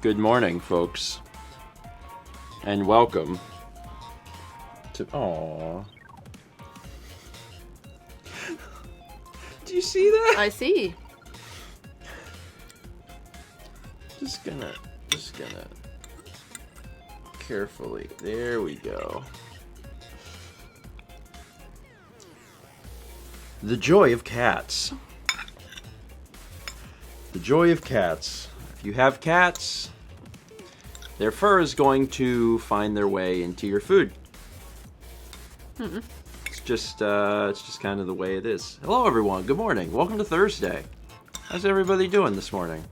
Good morning, folks, and welcome to. Aww. Do you see that? I see. Just gonna carefully. There we go. The joy of cats. The joy of cats. If you have cats, their fur is going to find their way into your food. It's just kind of the way it is. Hello, everyone. Good morning. Welcome to Thursday. How's everybody doing this morning?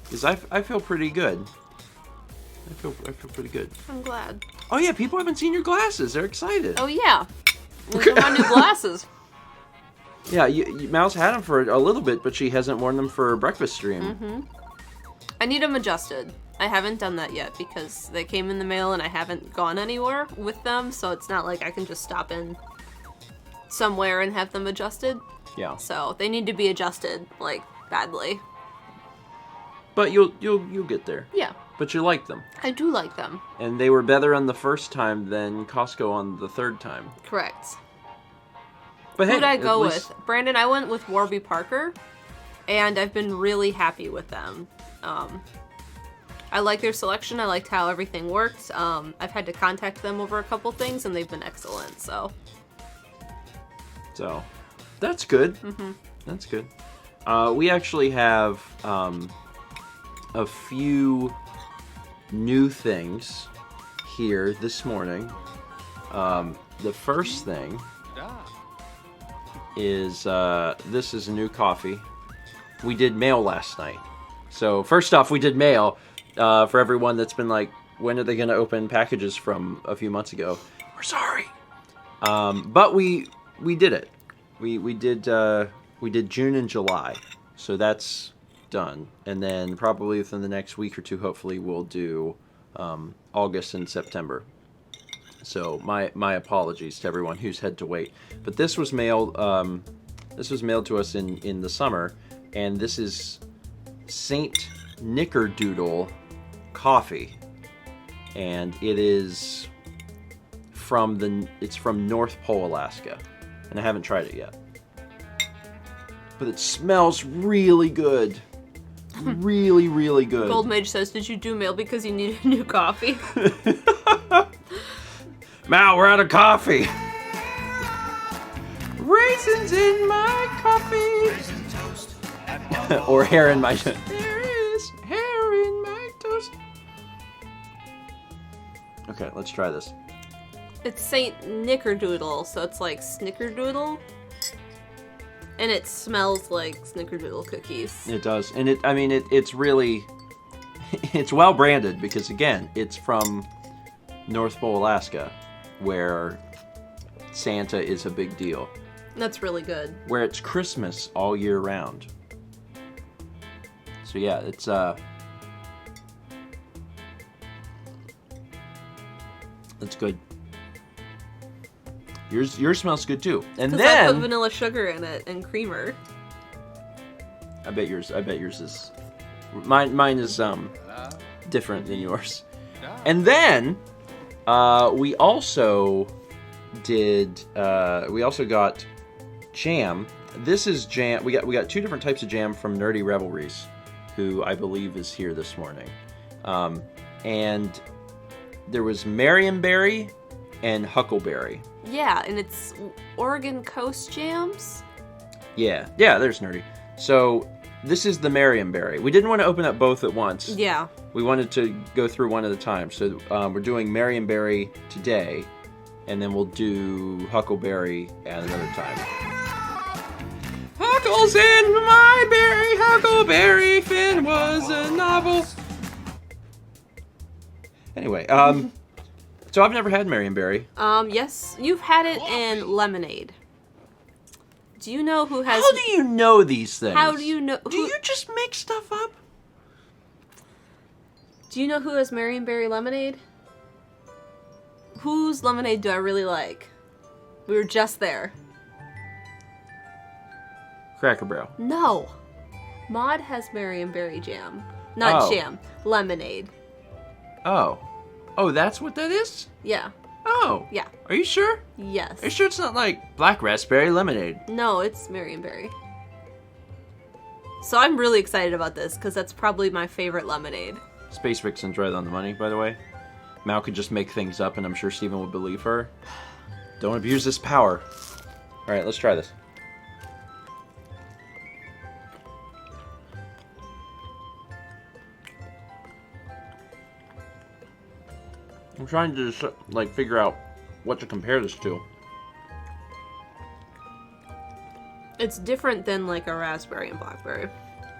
Because I feel pretty good. I feel pretty good. I'm glad. Oh yeah, people haven't seen your glasses. They're excited. Oh yeah. Those are my new glasses. Yeah, Mouse had them for a little bit, but she hasn't worn them for breakfast stream. I need them adjusted. I haven't done that yet because they came in the mail and I haven't gone anywhere with them, so it's not like I can just stop in somewhere and have them adjusted. Yeah. So they need to be adjusted, like, badly. But you'll get there. Yeah. But you like them. I do like them. And they were better on the first time than Costco on the third time. Correct. But hey, who'd I go least... with? Brandon, I went with Warby Parker, and I've been really happy with them. I like their selection. I liked how everything worked. I've had to contact them over a couple things, and they've been excellent, so that's good. That's good. We actually have a few new things here this morning. The first thing is this is a new coffee. We did mail last night. So first off, we did mail for everyone that's been like, when are they going to open packages from a few months ago? We're sorry. But we did it. We did June and July. So that's done. And then probably within the next week or two, hopefully we'll do August and September. So my apologies to everyone who's had to wait. But this was mailed to us in the summer, and this is Saint Nickerdoodle coffee, and it's from North Pole, Alaska, and I haven't tried it yet. But it smells really good. Really, really good. Gold Mage says, did you do mail because you needed new coffee? Mal, we're out of coffee. Raisins in my coffee. Or hair in my... There is hair in my toast. Okay, let's try this. It's Saint Nickerdoodle, so it's like Snickerdoodle. And it smells like Snickerdoodle cookies. It does. And it's really... It's well branded because, again, it's from North Pole, Alaska, where Santa is a big deal. That's really good. Where it's Christmas all year round. So yeah, it's that's good. Yours smells good too. And then I put vanilla sugar in it and creamer. I bet yours is mine is different than yours. And then we also got jam. This is jam. We got two different types of jam from Nerdy Revelries, who I believe is here this morning. And there was Marionberry and Huckleberry. Yeah, and it's Oregon Coast jams. Yeah, there's Nerdy. So this is the Marionberry. We didn't want to open up both at once. Yeah. We wanted to go through one at a time. So we're doing Marionberry today, and then we'll do Huckleberry at another time. Huckles in my berry, Huckleberry Finn was a novel. Anyway, so I've never had Marionberry. Yes, you've had it in lemonade. Do you know who has... How do you know these things? How do you know... Do you just make stuff up? Do you know who has Marionberry lemonade? Whose lemonade do I really like? We were just there. Cracker Barrel. No. Maud has Marionberry jam. Not Oh. jam. Lemonade. Oh. Oh, that's what that is? Yeah. Oh. Yeah. Are you sure? Yes. Are you sure it's not like black raspberry lemonade? No, it's Marionberry. So I'm really excited about this because that's probably my favorite lemonade. Space Vixen's right on the money, by the way. Mal could just make things up, and I'm sure Steven would believe her. Don't abuse this power. All right, let's try this. I'm trying to just, like, figure out what to compare this to. It's different than like a raspberry and blackberry.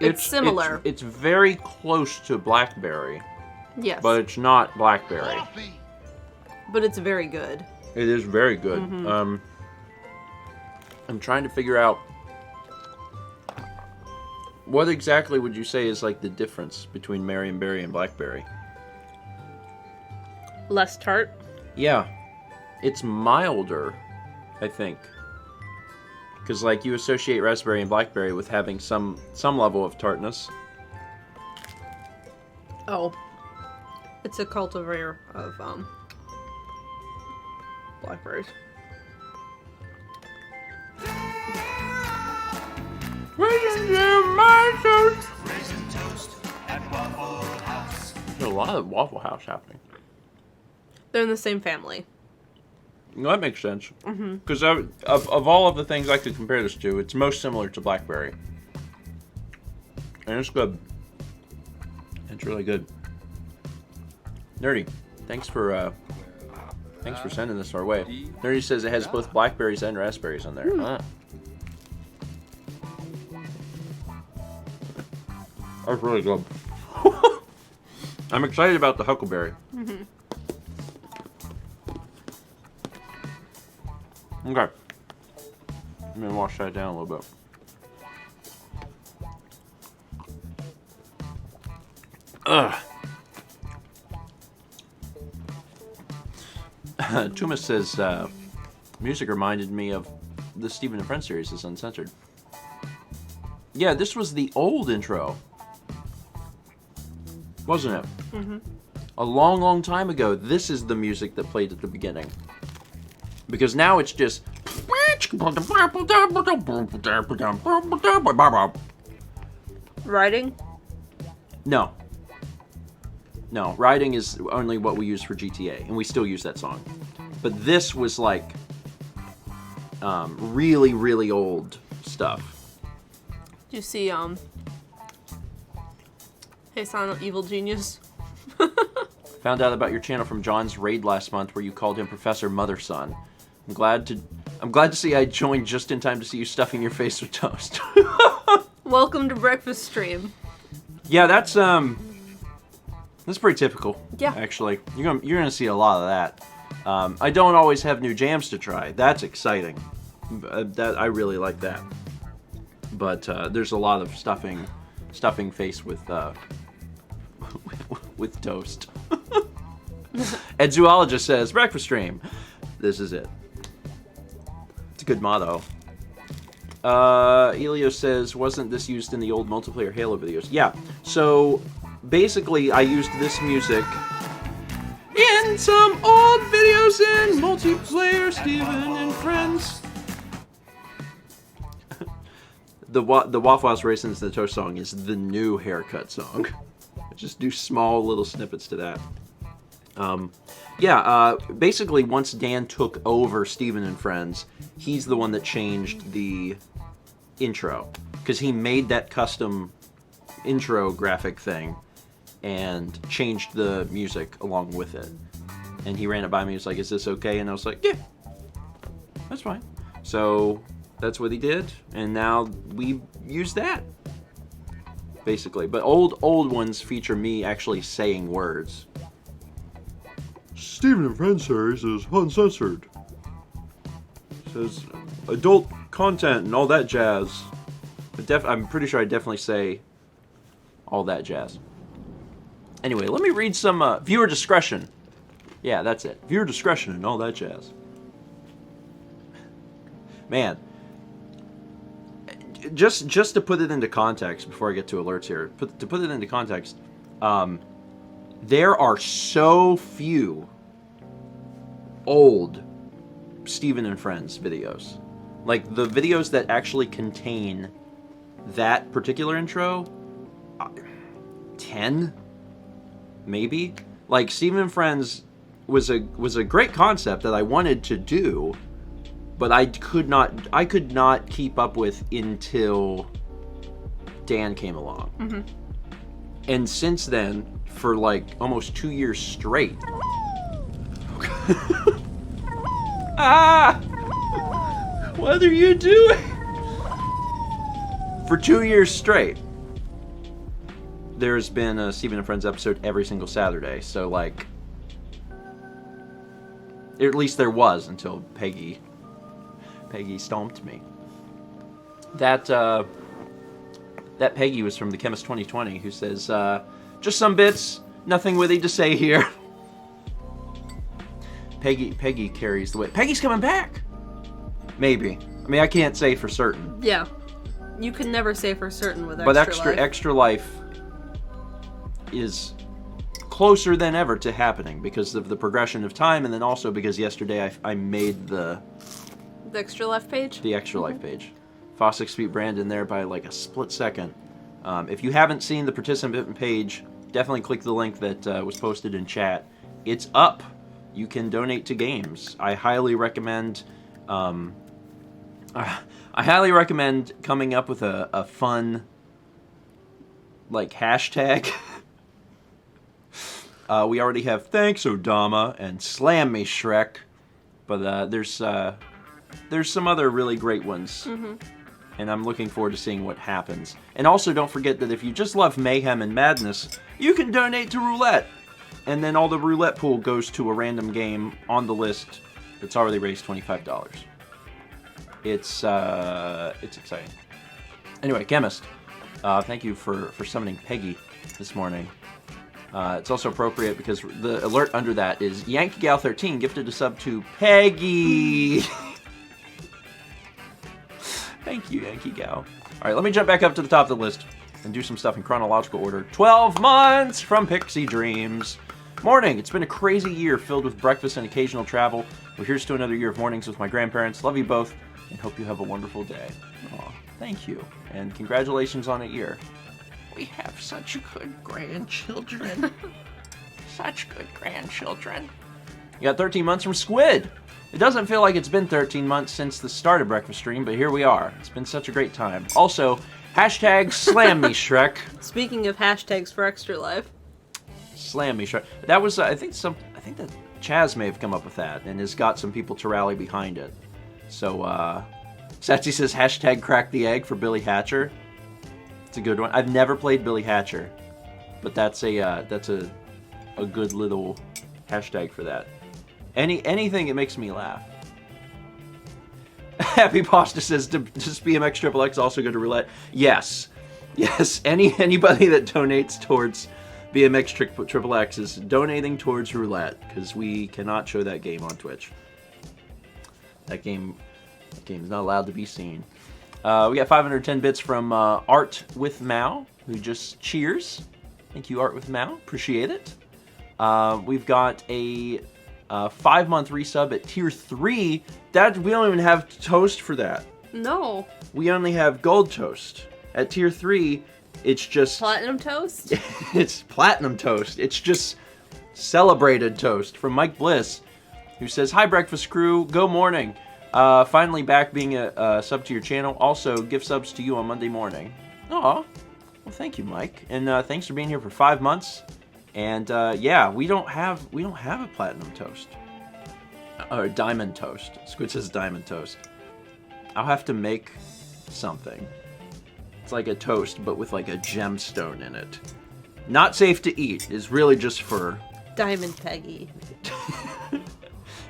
It's similar. It's very close to blackberry, Yes. but it's not blackberry. But it's very good. It is very good. Mm-hmm. I'm trying to figure out what exactly would you say is like the difference between Marionberry and blackberry? Less tart. Yeah, it's milder, I think. Because, like, you associate raspberry and blackberry with having some level of tartness. Oh. It's a cultivar of blackberries. Raisin toast at Waffle House. There's a lot of Waffle House happening. They're in the same family. No, that makes sense. Because of all of the things I could compare this to, it's most similar to blackberry. And it's good. It's really good. Nerdy, thanks for sending this our way. Nerdy says it has both blackberries and raspberries on there. Ah. That's really good. I'm excited about the huckleberry. Okay. I'm gonna wash that down a little bit. Ugh. Tumas says, music reminded me of the Stephen and Friends series is uncensored. Yeah, this was the old intro. Wasn't it? Mm-hmm. A long, long time ago, this is the music that played at the beginning. Because now it's just... Writing? No. No, riding is only what we use for GTA, and we still use that song. But this was like really, really old stuff. Do you see, Hey Silent Evil Genius? Found out about your channel from John's raid last month where you called him Professor Mother Son. I'm glad to see I joined just in time to see you stuffing your face with toast. Welcome to breakfast stream. Yeah, that's pretty typical. Yeah. Actually, you're gonna see a lot of that. I don't always have new jams to try. That's exciting. That I really like that. But there's a lot of stuffing face with with toast. Ed Zoologist says breakfast stream. This is it. It's a good motto. Elio says, wasn't this used in the old multiplayer Halo videos? Yeah, so basically I used this music in some old videos in multiplayer Steven and Friends. The Waffle House Raisins and the Toast song is the new haircut song. Just do small little snippets to that. Basically once Dan took over Steven and Friends, he's the one that changed the intro. Because he made that custom intro graphic thing and changed the music along with it. And he ran it by me, he was like, is this okay? And I was like, yeah, that's fine. So that's what he did, and now we use that. Basically. But old ones feature me actually saying words. Steven and Friends series is uncensored. Says adult content and all that jazz. But I'm pretty sure I definitely say all that jazz. Anyway, let me read some viewer discretion. Yeah, that's it. Viewer discretion and all that jazz. Man. Just to put it into context before I get to alerts here. To put it into context, There are so few old Stephen and Friends videos. Like, the videos that actually contain that particular intro, 10? Maybe? Like, Stephen and Friends was a great concept that I wanted to do, but I could not keep up with until Dan came along. Mm-hmm. And since then, for like almost 2 years straight. Ah! What are you doing? For 2 years straight, there's been a Stephen and Friends episode every single Saturday. So, like, at least there was until Peggy stomped me. That Peggy was from the Chemist 2020, who says, just some bits, nothing witty to say here. Peggy carries the weight. Peggy's coming back! Maybe. I mean, I can't say for certain. Yeah. You can never say for certain with Extra Life is closer than ever to happening because of the progression of time, and then also because yesterday I made the Extra Life page? The Extra Life page. Fosix beat Brandon there by like a split second. If you haven't seen the participant page, definitely click the link that was posted in chat. It's up. You can donate to games. I highly recommend coming up with a fun, like, hashtag. We already have Thanks Odama and Slam Me Shrek, but there's some other really great ones. Mm-hmm. And I'm looking forward to seeing what happens. And also, don't forget that if you just love mayhem and madness, you can donate to Roulette. And then all the Roulette pool goes to a random game on the list that's already raised $25. It's exciting. Anyway, Chemist, thank you for summoning Peggy this morning. It's also appropriate because the alert under that is Yankee Gal 13 gifted a sub to Peggy. Thank you, Yankee Gal. All right, let me jump back up to the top of the list and do some stuff in chronological order. 12 months from Pixie Dreams. Morning. It's been a crazy year filled with breakfast and occasional travel. Well, here's to another year of mornings with my grandparents. Love you both and hope you have a wonderful day. Aw, thank you. And congratulations on a year. We have such good grandchildren. Such good grandchildren. You got 13 months from Squid. It doesn't feel like it's been 13 months since the start of Breakfast Stream, but here we are. It's been such a great time. Also, hashtag Slam Me Shrek. Speaking of hashtags for Extra Life. Slam Me Shrek. That was, I think that Chaz may have come up with that and has got some people to rally behind it. So, Satsy says hashtag Crack the Egg for Billy Hatcher. It's a good one. I've never played Billy Hatcher, but that's a good little hashtag for that. Anything that makes me laugh. Happy Pasta says, does BMX Triple X also go to Roulette? Yes. Anybody that donates towards BMX Triple X is donating towards Roulette because we cannot show that game on Twitch. That game is not allowed to be seen. We got 510 bits from Art with Mao, who just cheers. Thank you, Art with Mao. Appreciate it. We've got a 5-month resub at tier 3. That we don't even have toast for that. No. We only have gold toast. At tier 3, it's just platinum toast. It's platinum toast. It's just celebrated toast from Mike Bliss, who says, "Hi breakfast crew, go morning. Finally back being a sub to your channel. Also, gift subs to you on Monday morning." Aw. Well, thank you, Mike, and thanks for being here for 5 months. And yeah, we don't have a platinum toast or diamond toast. Squid says diamond toast. I'll have to make something. It's like a toast, but with like a gemstone in it. Not safe to eat. Is really just for Diamond Peggy.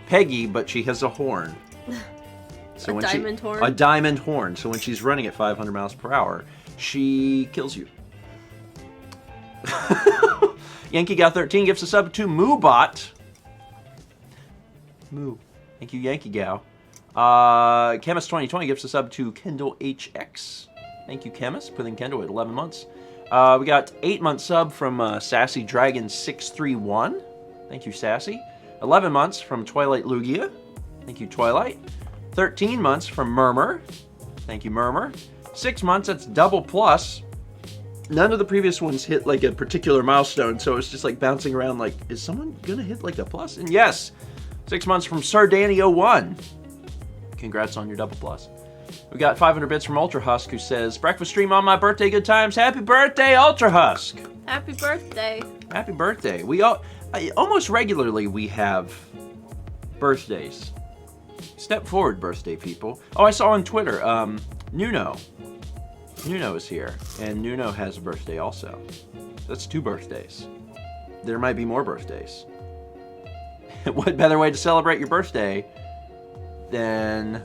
Peggy, but she has a horn. So a diamond horn? A diamond horn. So when she's running at 500 miles per hour, she kills you. Yankee Gal 13 gives a sub to Moobot. Moo. Thank you, Yankee Gal. Chemist 2020 gives a sub to Kendall HX. Thank you, Chemist, putting Kendall at 11 months. We got 8-month sub from Sassy Dragon 631. Thank you, Sassy. 11 months from Twilight Lugia. Thank you, Twilight. 13 months from Murmur. Thank you, Murmur. 6 months, that's double plus. None of the previous ones hit like a particular milestone, so it's just like bouncing around like, is someone gonna hit like a plus? And yes, 6 months from Sardania1. Congrats on your double plus. We got 500 bits from Ultra Husk, who says, breakfast stream on my birthday, good times. Happy birthday, Ultra Husk. Happy birthday. Happy birthday. Almost regularly we have birthdays. Step forward, birthday people. Oh, I saw on Twitter, Nuno. Nuno is here, and Nuno has a birthday also. That's 2 birthdays. There might be more birthdays. What better way to celebrate your birthday than...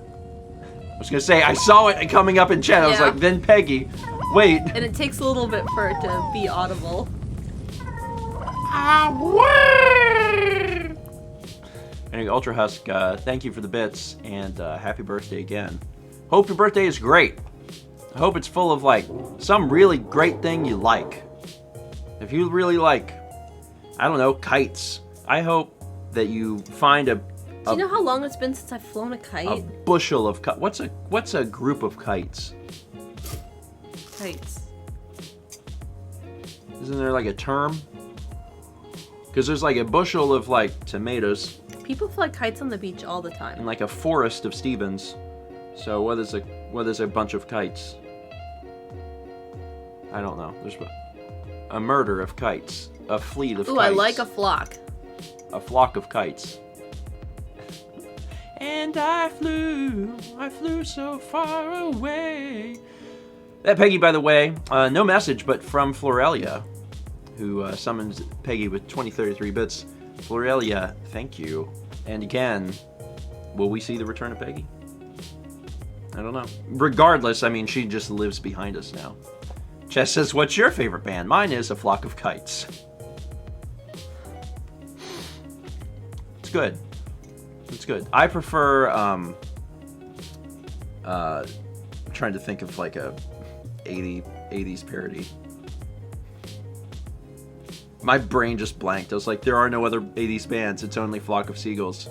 I was gonna say, I saw it coming up in chat. I was like, then Peggy. Wait. And it takes a little bit for it to be audible. Anyway, Ultra Husk, thank you for the bits, and happy birthday again. Hope your birthday is great. I hope it's full of, like, some really great thing you like. If you really like, I don't know, kites, I hope that you find Do you know how long it's been since I've flown a kite? a bushel of kites. What's a group of kites? Kites. Isn't there, like, a term? Because there's, like, a bushel of, like, tomatoes. People fly kites on the beach all the time. And, like, a forest of Stevens. So what is a bunch of kites? I don't know. There's a murder of kites. A fleet of kites. Ooh, I like a flock. A flock of kites. And I flew so far away. That Peggy, by the way, no message, but from Florelia, who summons Peggy with 2033 bits. Florelia, thank you. And again, will we see the return of Peggy? I don't know. Regardless, I mean, she just lives behind us now. Chess says, what's your favorite band? Mine is A Flock of Kites. It's good. It's good. I prefer, trying to think of like a 80s parody. My brain just blanked. I was like, there are no other 80s bands. It's only Flock of Seagulls.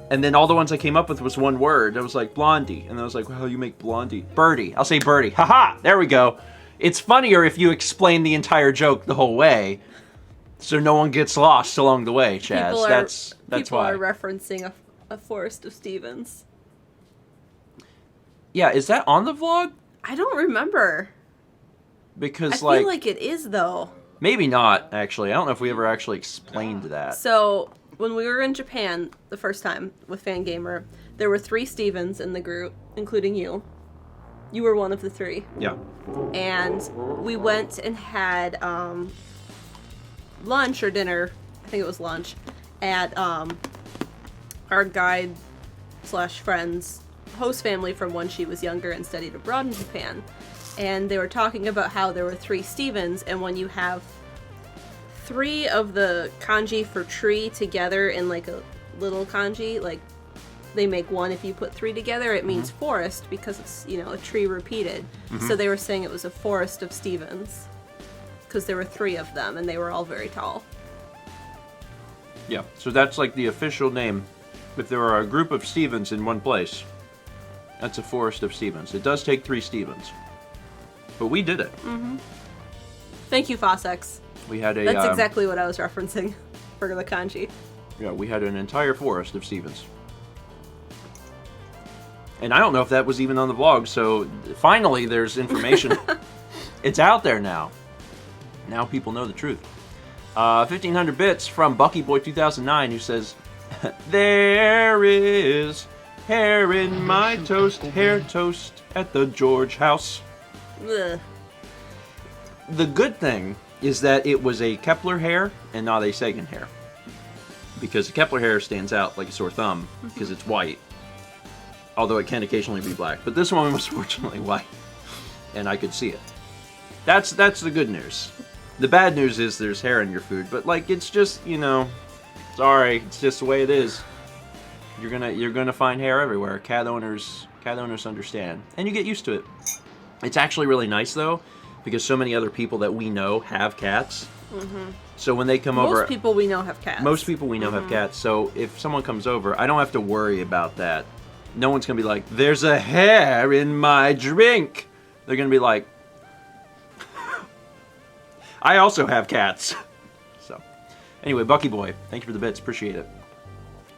And then all the ones I came up with was one word. I was like, Blondie. And I was like, well, how do you make Blondie? Birdie. I'll say Birdie. Haha! There we go. It's funnier if you explain the entire joke the whole way, so no one gets lost along the way, Chaz. That's people why. People are referencing a forest of Stevens. Yeah, is that on the vlog? I don't remember. Because, I feel like it is, though. Maybe not, actually. I don't know if we ever actually explained that. So, when we were in Japan the first time with Fangamer, there were 3 Stevens in the group, including you. You were one of the 3. Yeah. And we went and had lunch or dinner, I think it was lunch, at our guide / friend's host family from when she was younger and studied abroad in Japan. And they were talking about how there were 3 Stevens, and when you have 3 of the kanji for tree together in like a little kanji, like they make one if you put 3 together, it means forest because it's, you know, a tree repeated. So they were saying it was a forest of Stevens because there were 3 of them and they were all very tall. Yeah, so that's like the official name. If there are a group of Stevens in one place, that's a forest of Stevens. It does take 3 Stevens. But we did it. Thank you, Fossex. We had a... That's exactly what I was referencing for the kanji. Yeah, we had an entire forest of Stevens. And I don't know if that was even on the vlog, so finally there's information. It's out there now. Now people know the truth. 1,500 bits from BuckyBoy2009 who says, there is hair in my toast, hair toast at the George house. Ugh. The good thing is that it was a Kepler hair and not a Sagan hair. Because the Kepler hair stands out like a sore thumb because it's white. Although it can occasionally be black. But this one was fortunately white. And I could see it. That's the good news. The bad news is there's hair in your food. But like, it's just, you know, sorry, it's just the way it is. You're gonna find hair everywhere. Cat owners understand. And you get used to it. It's actually really nice though, because so many other people that we know have cats. So when they come over... Most people we know have cats. Most people we know have cats. So if someone comes over, I don't have to worry about that. No one's going to be like, there's a hair in my drink. They're going to be like, I also have cats. So anyway, Bucky Boy, thank you for the bits. Appreciate it.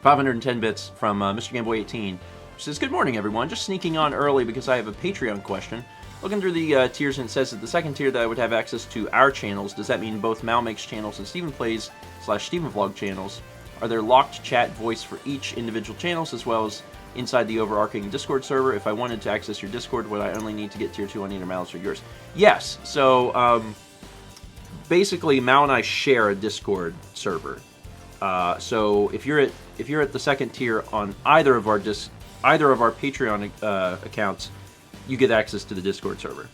510 bits from Mr. Game Boy 18. Says, good morning, everyone. Just sneaking on early because I have a Patreon question. Looking through the tiers, and it says that the second tier that I would have access to our channels. Does that mean both Mal Makes channels and Stephen Plays / StephenVlog channels? Are there locked chat voice for each individual channels, as well as inside the overarching Discord server? If I wanted to access your Discord, would I only need to get tier 2 on either Mal's or yours? Yes. So basically, Mal and I share a Discord server. So if you're at the second tier on either of our Patreon accounts, you get access to the Discord server.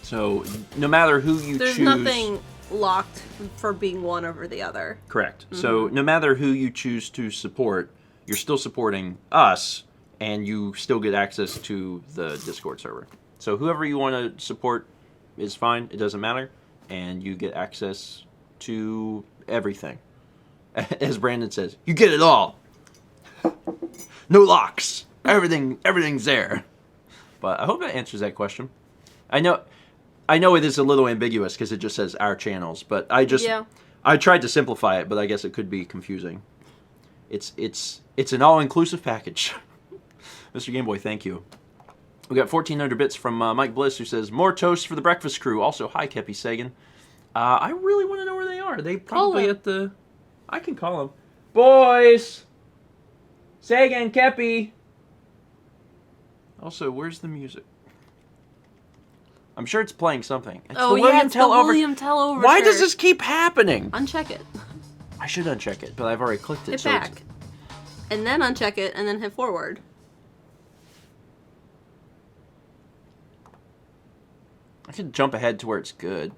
So no matter who you choose... There's nothing locked for being one over the other. Correct. So no matter who you choose to support, you're still supporting us, and you still get access to the Discord server. So whoever you want to support is fine. It doesn't matter. And you get access to everything. As Brandon says, you get it all. No locks. Everything's there. But I hope that answers that question. I know it is a little ambiguous because it just says our channels, but I tried to simplify it, but I guess it could be confusing. It's an all-inclusive package. Mr. Gameboy, thank you. We got 1,400 bits from Mike Bliss, who says, more toast for the breakfast crew. Also, hi, Kepi Sagan. I really want to know where they are. They probably at the... I can call them. Boys! Sagan, Kepi! Also, where's the music? I'm sure it's playing something. It's the William Tell Overture. Why does this keep happening? Uncheck it. I should uncheck it, but I've already clicked it. Hit back. And then uncheck it, and then hit forward. I could jump ahead to where it's good.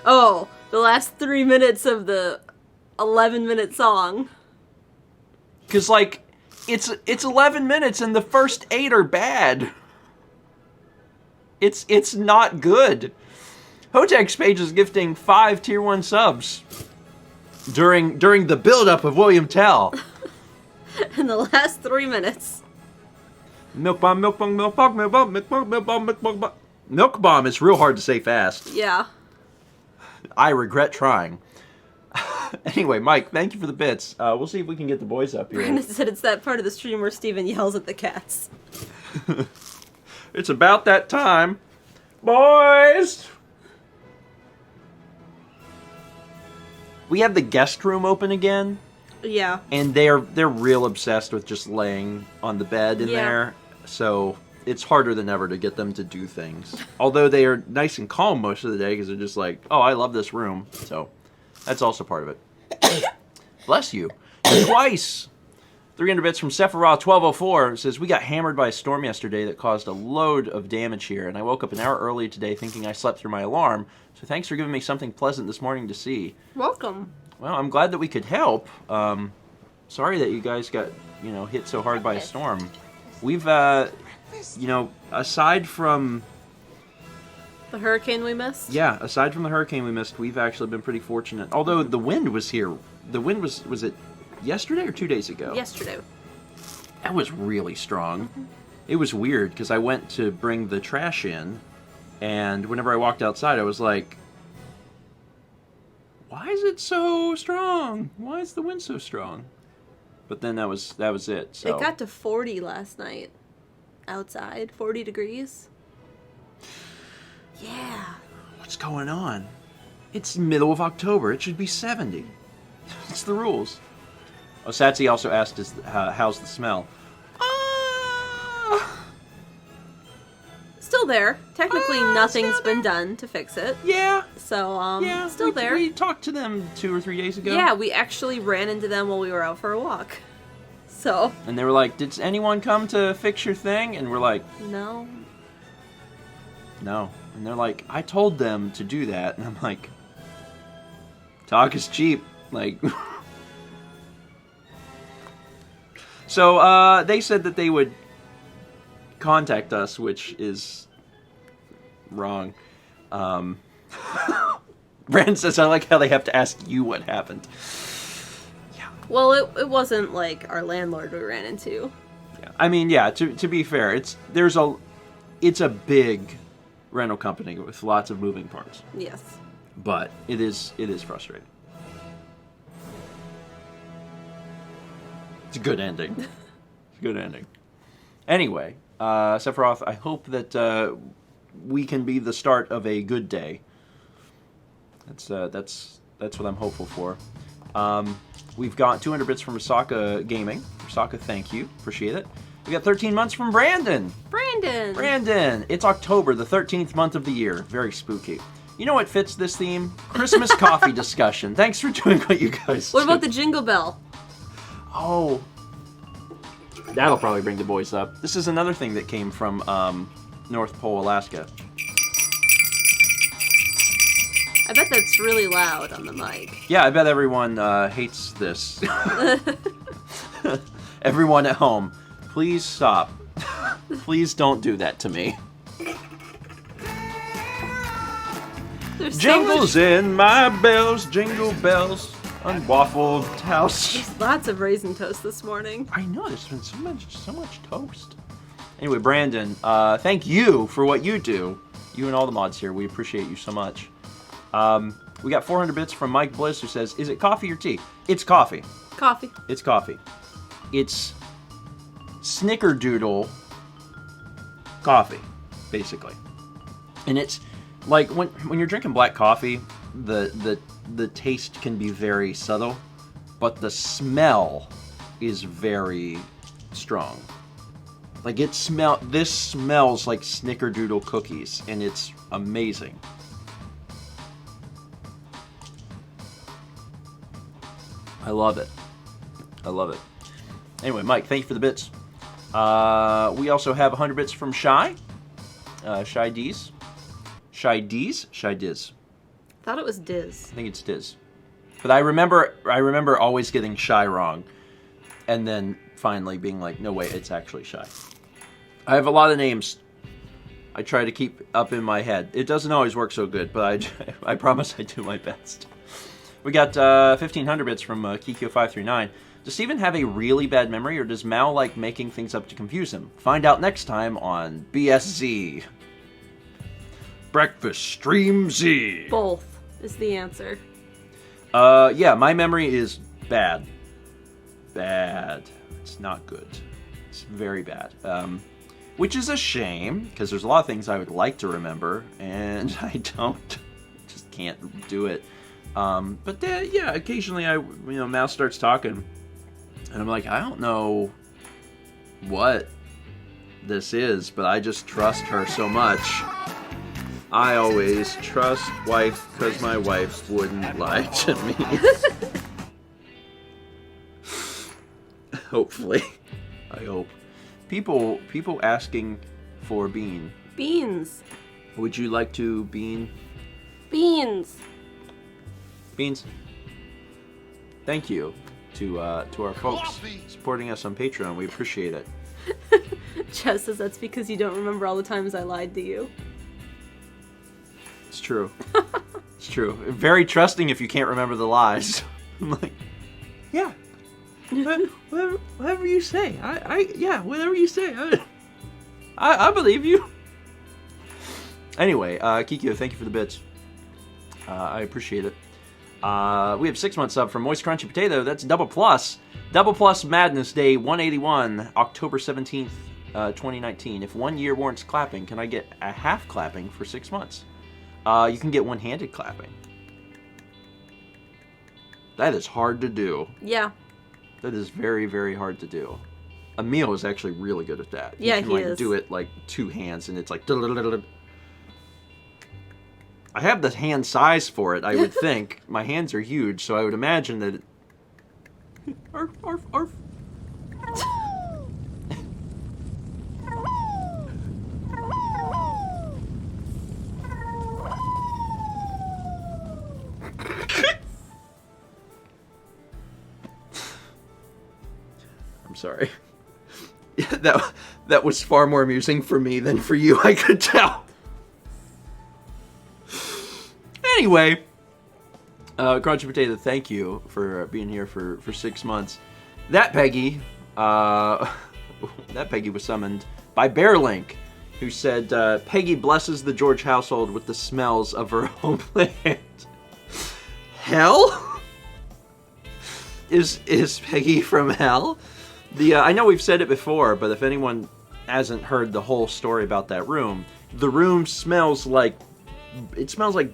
Oh, the last 3 minutes of the 11-minute song. Because, like, it's 11 minutes and the first 8 are bad. It's not good. Hotek's page is gifting 5 tier 1 subs during the build-up of William Tell. In the last 3 minutes. Milk bomb, milk bomb, milk bomb, milk bomb, milk bomb, milk bomb, milk bomb. Milk bomb is real hard to say fast. Yeah. I regret trying. Anyway, Mike, thank you for the bits. We'll see if we can get the boys up here. Brandon said it's that part of the stream where Steven yells at the cats. It's about that time. Boys! We have the guest room open again. Yeah. And they're real obsessed with just laying on the bed in there. So it's harder than ever to get them to do things. Although they are nice and calm most of the day because they're just like, oh, I love this room. So that's also part of it. Bless you. Twice. 300 bits from Sephiroth 1204 says, we got hammered by a storm yesterday that caused a load of damage here, and I woke up an hour early today thinking I slept through my alarm. So thanks for giving me something pleasant this morning to see. Welcome. Well, I'm glad that we could help. Sorry that you guys got, hit so hard by a storm. We've, aside from... The hurricane we missed? Yeah, aside from the hurricane we missed, we've actually been pretty fortunate. Although the wind was here. The wind was it yesterday or 2 days ago? Yesterday. That was really strong. It was weird, because I went to bring the trash in, and whenever I walked outside, I was like, why is it so strong? Why is the wind so strong? But then that was it. So. It got to 40 last night. Outside. 40 degrees. Yeah. What's going on? It's middle of October. It should be 70. It's the rules. Oh, Satsy also asked, how's the smell? Still there. Technically, nothing's been done to fix it. Yeah. So, still there. We talked to them 2 or 3 days ago. Yeah, we actually ran into them while we were out for a walk. So. And they were like, did anyone come to fix your thing? And we're like, no. No. And they're like, I told them to do that. And I'm like, talk is cheap. Like, so, they said that they would contact us, which is wrong. Brandon says, I like how they have to ask you what happened. Well, it wasn't like our landlord we ran into. Yeah. I mean, yeah, to be fair, it's a big rental company with lots of moving parts. Yes. But it is frustrating. It's a good ending. It's a good ending. Anyway, Sephiroth, I hope that we can be the start of a good day. That's what I'm hopeful for. We've got 200 bits from Risaka Gaming. Risaka, thank you. Appreciate it. We got 13 months from Brandon. Brandon! It's October, the 13th month of the year. Very spooky. You know what fits this theme? Christmas coffee discussion. Thanks for doing what you guys What do. about the jingle bell? Oh. That'll probably bring the boys up. This is another thing that came from North Pole, Alaska. I bet that's really loud on the mic. Yeah, I bet everyone hates this. Everyone at home, please stop. Please don't do that to me. There's Jingles in my bells, jingle bells, unwaffled house. There's lots of raisin toast this morning. I know, there's been so much toast. Anyway, Brandon, thank you for what you do. You and all the mods here, we appreciate you so much. We got 400 bits from Mike Bliss, who says, is it coffee or tea? It's coffee. Coffee. It's coffee. It's snickerdoodle coffee, basically. And it's like when you're drinking black coffee, the taste can be very subtle, but the smell is very strong. Like this smells like snickerdoodle cookies, and it's amazing. I love it. I love it. Anyway, Mike, thank you for the bits. We also have 100 bits from Shy. Shy D's. Shy D's? Shy Diz. Thought it was Diz. I think it's Diz. But I remember always getting Shy wrong. And then finally being like, no, wait, it's actually Shy. I have a lot of names I try to keep up in my head. It doesn't always work so good, but I promise I do my best. We got 1,500 bits from Kikyo539. Does Steven have a really bad memory, or does Mal like making things up to confuse him? Find out next time on BSZ. Breakfast Stream Z. Both is the answer. Yeah, my memory is bad. Bad. It's not good. It's very bad. Which is a shame, because there's a lot of things I would like to remember, and I don't. Just can't do it. But yeah, occasionally Mal starts talking, and I'm like, I don't know what this is, but I just trust her so much. I always trust wife, because my wife wouldn't lie to me. Hopefully. I hope. People asking for bean. Beans. Would you like to bean? Beans. Beans. Thank you to our folks supporting us on Patreon. We appreciate it. Chess says that's because you don't remember all the times I lied to you. It's true. It's true. Very trusting if you can't remember the lies. I'm like, yeah. Whatever you say. Yeah, whatever you say. I believe you. Anyway, Kikyo, thank you for the bits. I appreciate it. We have 6 months sub from Moist Crunchy Potato. That's Double Plus. Double Plus Madness Day 181, October 17th, 2019. If 1 year warrants clapping, can I get a half clapping for 6 months? You can get one-handed clapping. That is hard to do. Yeah. That is very, very hard to do. Emil is actually really good at that. Yeah, he can, he like, is. do it like 2 hands, and it's like. I have the hand size for it, I would think. My hands are huge, so I would imagine that. Arf, arf, arf. I'm sorry. that was far more amusing for me than for you, I could tell. Anyway, Crunchy Potato, thank you for being here for 6 months. That Peggy was summoned by Bearlink, who said, Peggy blesses the George household with the smells of her homeland. Hell? Is Peggy from hell? I know we've said it before, but if anyone hasn't heard the whole story about that room, the room smells like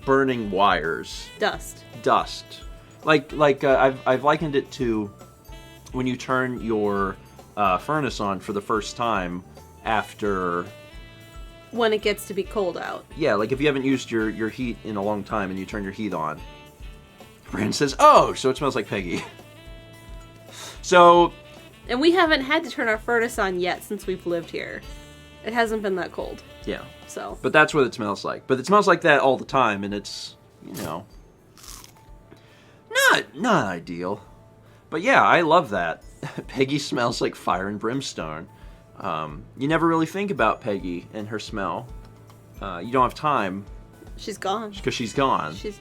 burning wires. Dust. Like I've likened it to when you turn your furnace on for the first time after... When it gets to be cold out. Yeah, like if you haven't used your heat in a long time and you turn your heat on. Brandon says, oh, so it smells like Peggy. So... And we haven't had to turn our furnace on yet since we've lived here. It hasn't been that cold. Yeah. So. But that's what it smells like. But it smells like that all the time, and it's, not ideal. But yeah, I love that. Peggy smells like fire and brimstone. You never really think about Peggy and her smell. You don't have time. She's gone. Because she's gone. She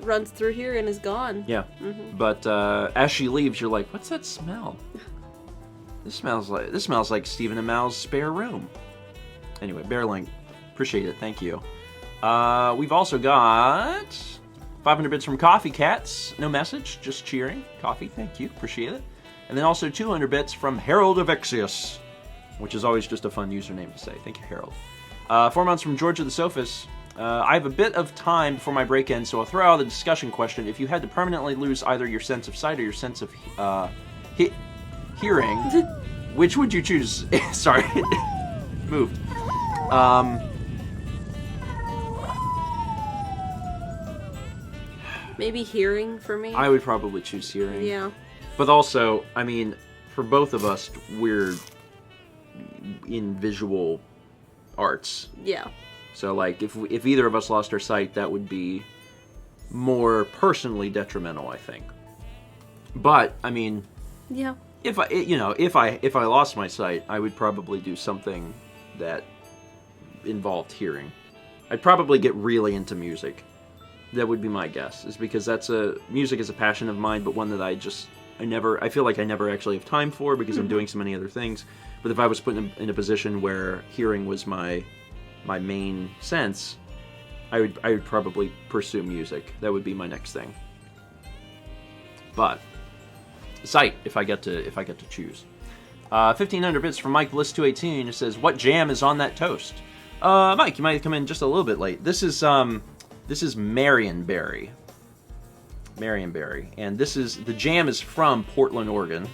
runs through here and is gone. Yeah. Mm-hmm. But as she leaves, you're like, what's that smell? This smells like Stephen and Mal's spare room. Anyway, Bearlink, appreciate it. Thank you. We've also got 500 bits from Coffee Cats. No message, just cheering. Coffee, thank you. Appreciate it. And then also 200 bits from Harold Avixius, which is always just a fun username to say. Thank you, Harold. 4 months from Georgia the Sophist. I have a bit of time before my break-in, so I'll throw out a discussion question. If you had to permanently lose either your sense of sight or your sense of hearing, which would you choose? Sorry. Moved. Maybe hearing for me. I would probably choose hearing. Yeah. But also, I mean, for both of us, we're in visual arts. Yeah. So, like, if either of us lost our sight, that would be more personally detrimental, I think. But, I mean... Yeah. If I lost my sight, I would probably do something that involved hearing. I'd probably get really into music. That would be my guess, is because music is a passion of mine, but one that I feel like I never actually have time for because I'm doing so many other things. But if I was put in a position where hearing was my main sense, I would probably pursue music. That would be my next thing. But sight, if I get to choose. 1500 bits from Mike Bliss 218. It says, "What jam is on that toast?" Mike, you might have come in just a little bit late. This is Marionberry. Marionberry, and the jam is from Portland, Oregon.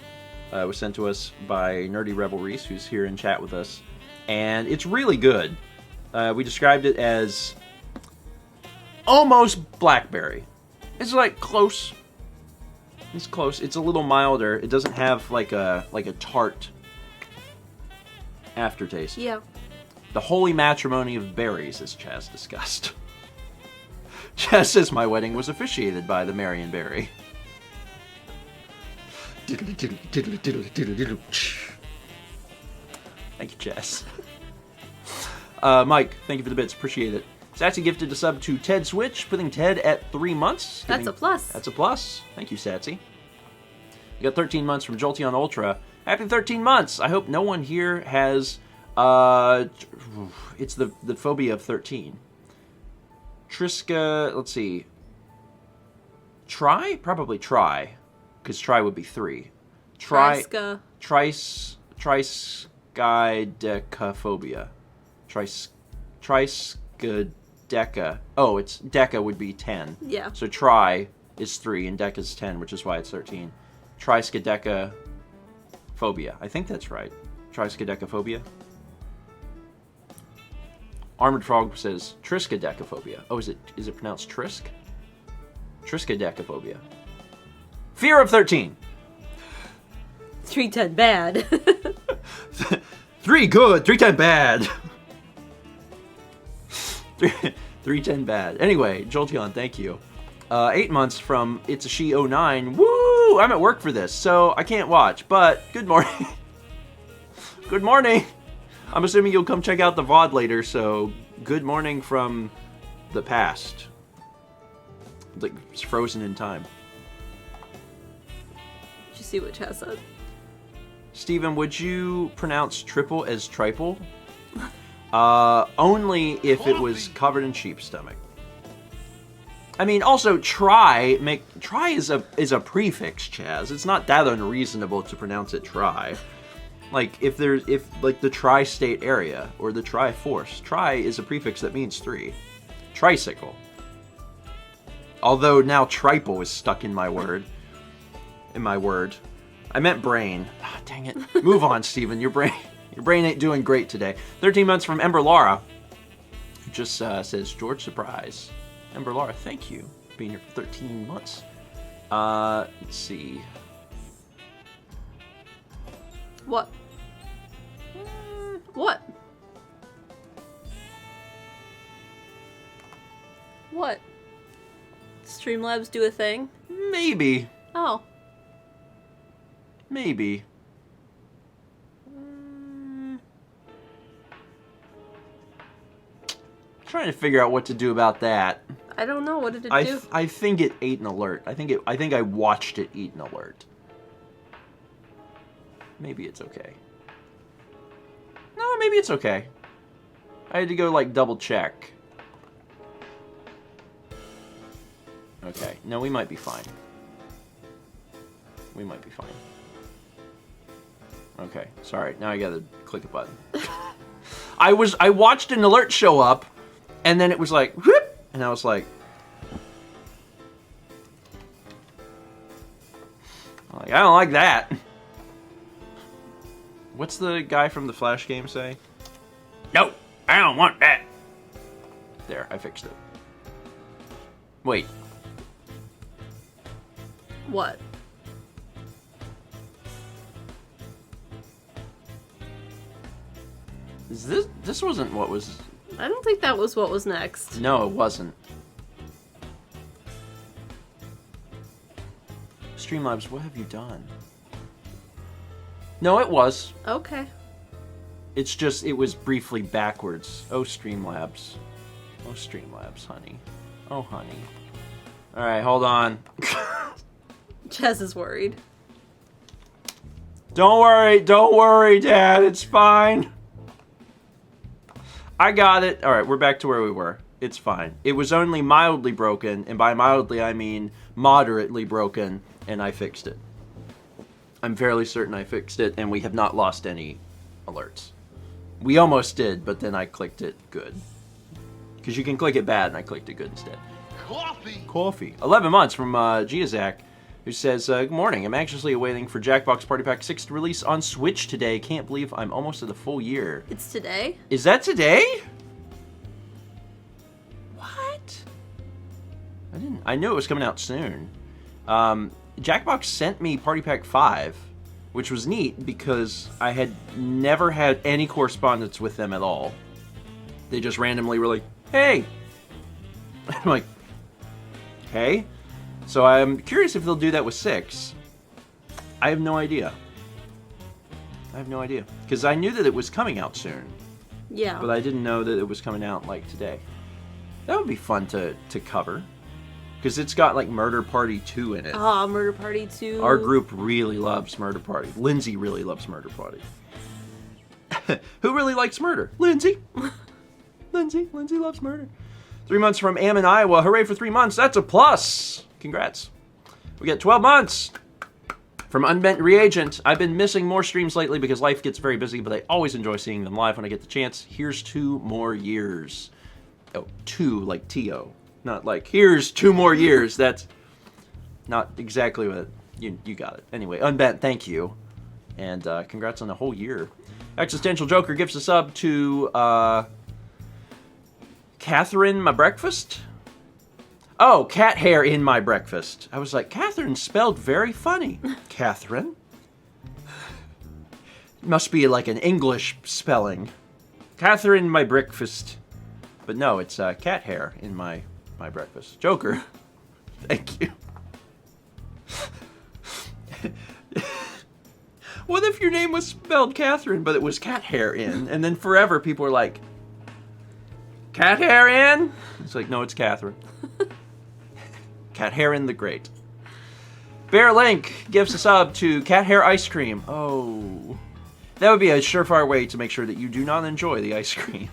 It was sent to us by Nerdy Rebel Reese, who's here in chat with us, and it's really good. We described it as almost blackberry. It's like close. It's close. It's a little milder. It doesn't have like a tart aftertaste. Yeah. The holy matrimony of berries, as Chaz discussed. Chaz says my wedding was officiated by the Marionberry. Thank you, Chaz. Mike, thank you for the bits. Appreciate it. Satsy gifted a sub to Ted Switch, putting Ted at 3 months. That's a plus. That's a plus. Thank you, Satsy. You got 13 months from Jolteon Ultra. Happy 13 months! I hope no one here has... it's the phobia of 13. Triska... Let's see. Try? Probably try. Because try would be 3. Triska. Triskaidekaphobia. Triskaideka. Oh, it's Deca would be 10. Yeah. So tri is 3 and Deca is 10, which is why it's 13. Triskaidekaphobia. I think that's right. Triskaidekaphobia. Armored Frog says Triskaidekaphobia. Oh, is it pronounced Trisk? Triskaidekaphobia. Fear of 13. 310 bad. 3 good, 310 bad. 310 bad. Anyway, Jolteon, thank you. 8 months from It's a She 09. Woo! I'm at work for this, so I can't watch, but good morning. Good morning. I'm assuming you'll come check out the VOD later, so good morning from the past. Like, it's frozen in time. Did you see what Chaz said? Steven, would you pronounce triple as triple? Only if it was covered in sheep's stomach. I mean, also try is a prefix, Chaz. It's not that unreasonable to pronounce it try. Like if like the tri-state area or the tri-force, tri is a prefix that means 3. Tricycle. Although now triple is stuck in my word. I meant brain. Ah, dang it. Move on, Steven. Your brain ain't doing great today. 13 months from Ember Laura. Just says, George, surprise. Ember Laura, thank you for being here for 13 months. Let's see. What? What? What? Streamlabs do a thing? Maybe. Oh. Maybe. Trying to figure out what to do about that. I don't know. What did it do? I think it ate an alert. I think I watched it eat an alert. Maybe it's okay. No, maybe it's okay. I had to go like double check. Okay. No, we might be fine. We might be fine. Okay. Sorry. Now I gotta click a button. I watched an alert show up, and then it was like, whoop, and I was like, I don't like that. What's the guy from the Flash game say? No, I don't want that. There, I fixed it. Wait. What? Is this wasn't what was... I don't think that was what was next. No, it wasn't. Streamlabs, what have you done? No, it was. Okay. It's just, it was briefly backwards. Oh, Streamlabs. Oh, Streamlabs, honey. Oh, honey. Alright, hold on. Chaz is worried. Don't worry, Dad, it's fine. I got it. Alright, we're back to where we were. It's fine. It was only mildly broken, and by mildly I mean moderately broken, and I fixed it. I'm fairly certain I fixed it, and we have not lost any alerts. We almost did, but then I clicked it good. Because you can click it bad, and I clicked it good instead. Coffee. 11 months from Giazak, who says, good morning. I'm anxiously awaiting for Jackbox Party Pack 6 to release on Switch today. Can't believe I'm almost at a full year. It's today? Is that today? What? I knew it was coming out soon. Jackbox sent me Party Pack 5, which was neat because I had never had any correspondence with them at all. They just randomly were like, hey. I'm like, hey? So I'm curious if they'll do that with 6. I have no idea. Because I knew that it was coming out soon. Yeah. But I didn't know that it was coming out, like, today. That would be fun to cover. Because it's got, like, Murder Party 2 in it. Ah, Murder Party 2. Our group really loves Murder Party. Lindsay really loves Murder Party. Who really likes murder? Lindsay. Lindsay loves murder. 3 months from Am in Iowa. Hooray for 3 months. That's a plus. Congrats. We get 12 months from Unbent Reagent. I've been missing more streams lately because life gets very busy, but I always enjoy seeing them live when I get the chance. Here's 2 more years. Oh, 2 like T-O. Not like, here's 2 more years. That's not exactly what... You got it. Anyway, Unbent, thank you. And congrats on the whole year. Existential Joker gives a sub to... Catherine, my breakfast? Oh, cat hair in my breakfast. I was like, Catherine spelled very funny. Catherine? Must be like an English spelling. Catherine, my breakfast. But no, it's cat hair in my breakfast. Joker, thank you. What if your name was spelled Catherine, but it was cat hair in, and then forever people are like, cat hair in? It's like, no, it's Catherine. Cat hair in the Great. Bear Link gives a sub to Cat Hair Ice Cream. Oh. That would be a surefire way to make sure that you do not enjoy the ice cream.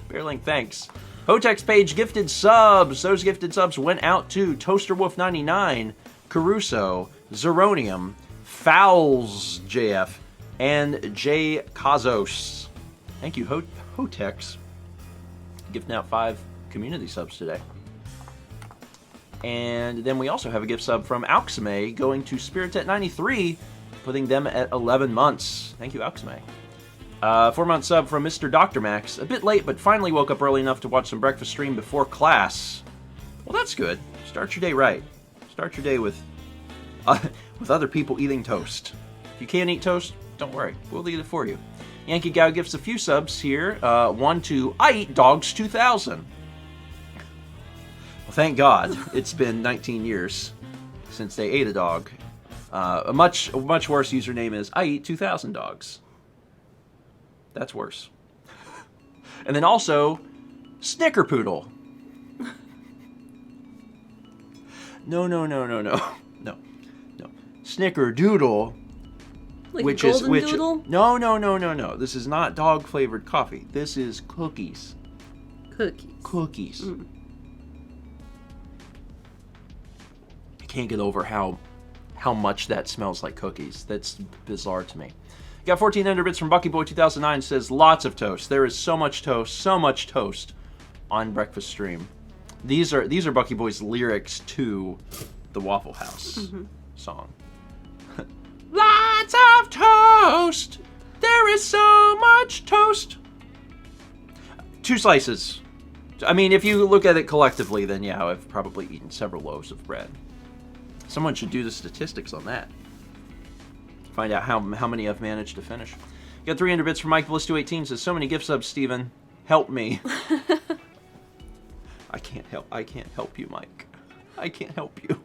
Bear Link, thanks. Hotex Page gifted subs. Those gifted subs went out to Toaster Wolf 99, Caruso, Zeronium, Fowls JF, and J Kazos. Thank you, Hotex. Gifting out 5 community subs today. And then we also have a gift sub from Auxime going to Spiritet93, putting them at 11 months. Thank you, Auxime. 4-month sub from Mr. Dr. Max. A bit late, but finally woke up early enough to watch some breakfast stream before class. Well, that's good. Start your day right. Start your day with other people eating toast. If you can't eat toast, don't worry. We'll eat it for you. Yankee Gal gives a few subs here. One to I Eat Dogs 2000. Well, thank God. It's been 19 years since they ate a dog. A much worse username is I Eat 2000 Dogs. That's worse. And then also, Snickerpoodle. No. Snickerdoodle. Like which a is golden doodle? No. This is not dog flavored coffee. This is cookies. Cookies. Mm. I can't get over how much that smells like cookies. That's bizarre to me. Got 1400 bits from Bucky Boy 2009. Says lots of toast. There is so much toast on breakfast stream. These are Bucky Boy's lyrics to the Waffle House song. Lots of toast. There is so much toast. 2 slices. I mean, if you look at it collectively, then yeah, I've probably eaten several loaves of bread. Someone should do the statistics on that. Find out how many I've managed to finish. Got 300 bits from Mike Bliss 218. Says so many gift subs, Steven. Help me. I can't help you, Mike. I can't help you.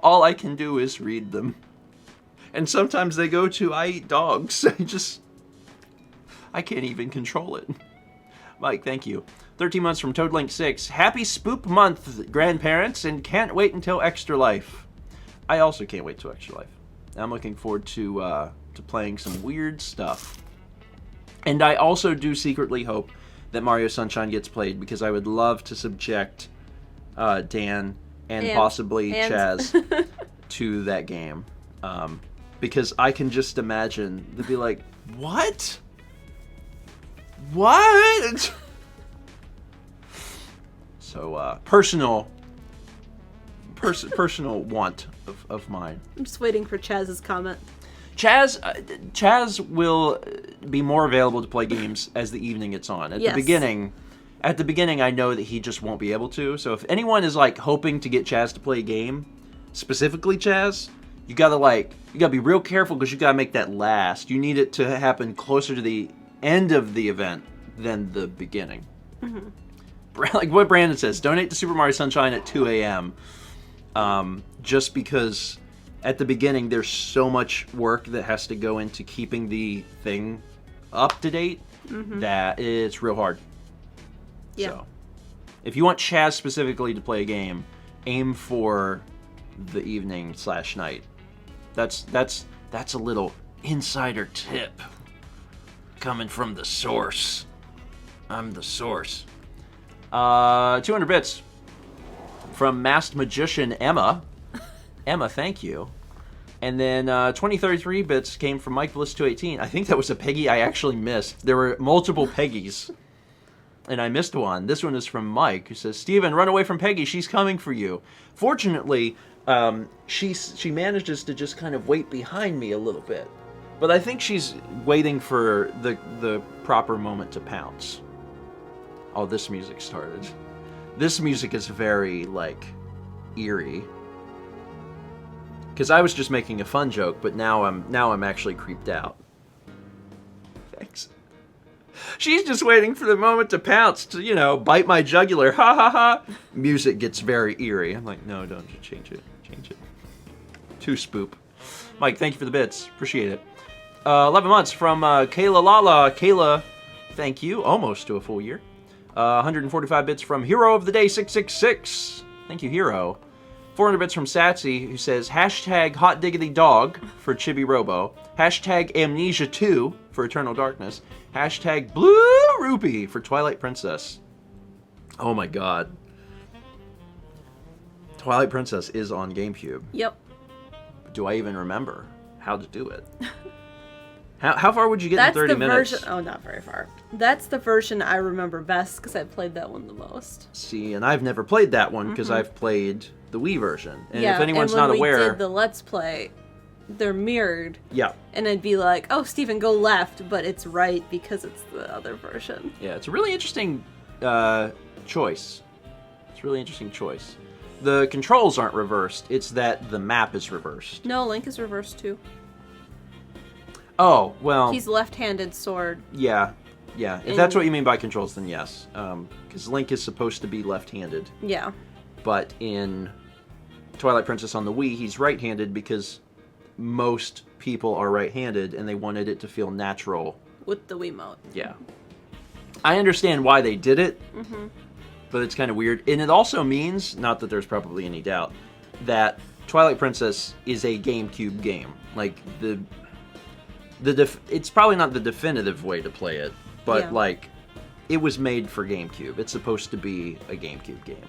All I can do is read them. And sometimes they go to I Eat Dogs. I can't even control it. Mike, thank you. 13 months from Toadlink 6. Happy Spoop Month, grandparents, and can't wait until Extra Life. I also can't wait till Extra Life. I'm looking forward to playing some weird stuff. And I also do secretly hope that Mario Sunshine gets played, because I would love to subject Dan and possibly Chaz to that game. Because I can just imagine they'd be like, what? What? So, personal want of mine. I'm just waiting for Chaz's comment. Chaz will be more available to play games as the evening gets on. At the beginning, I know that he just won't be able to. So if anyone is like hoping to get Chaz to play a game, specifically Chaz, you gotta be real careful, because you gotta make that last. You need it to happen closer to the end of the event than the beginning. Mm-hmm. Like what Brandon says, donate to Super Mario Sunshine at 2 a.m. Just because at the beginning there's so much work that has to go into keeping the thing up to date that it's real hard. Yeah. So, if you want Chaz specifically to play a game, aim for the evening / night. That's a little insider tip coming from the source. I'm the source. 200 bits from Masked Magician Emma. Emma, thank you. And then 2033 bits came from Mike Bliss 218. I think that was a Peggy I actually missed. There were multiple Peggies, and I missed one. This one is from Mike, who says, Steven, run away from Peggy. She's coming for you. Fortunately, she manages to just kind of wait behind me a little bit. But I think she's waiting for the proper moment to pounce. Oh, this music started. This music is very, eerie. Because I was just making a fun joke, but now I'm actually creeped out. Thanks. She's just waiting for the moment to pounce, to, bite my jugular. Ha ha ha. Music gets very eerie. I'm like, no, don't change it. Change it. Too spoop. Mike, thank you for the bits. Appreciate it. 11 months from Kayla Lala. Kayla, thank you. Almost to a full year. 145 bits from Hero of the Day 666. Thank you, Hero. 400 bits from Satsy, who says, hashtag Hot Diggity Dog for Chibi Robo. Hashtag Amnesia 2 for Eternal Darkness. Hashtag Blue Rupee for Twilight Princess. Oh my god. Twilight Princess is on GameCube. Yep. Do I even remember how to do it? How far would you get in 30 minutes? Version. Oh, not very far. That's the version I remember best because I played that one the most. See, and I've never played that one because I've played the Wii version. And yeah, if anyone's and when not aware, we did the Let's Play, they're mirrored. Yeah. And I'd be like, oh, Steven, go left, but it's right because it's the other version. Yeah, it's a really interesting choice. It's a really interesting choice. The controls aren't reversed. It's that the map is reversed. No, Link is reversed too. Oh, well... He's left-handed sword. Yeah. Yeah. If that's what you mean by controls, then yes. Because Link is supposed to be left-handed. Yeah. But in Twilight Princess on the Wii, he's right-handed because most people are right-handed, and they wanted it to feel natural. With the Wiimote. Yeah. I understand why they did it, but it's kind of weird. And it also means, not that there's probably any doubt, that Twilight Princess is a GameCube game. Like, it's probably not the definitive way to play it, but, like, it was made for GameCube. It's supposed to be a GameCube game.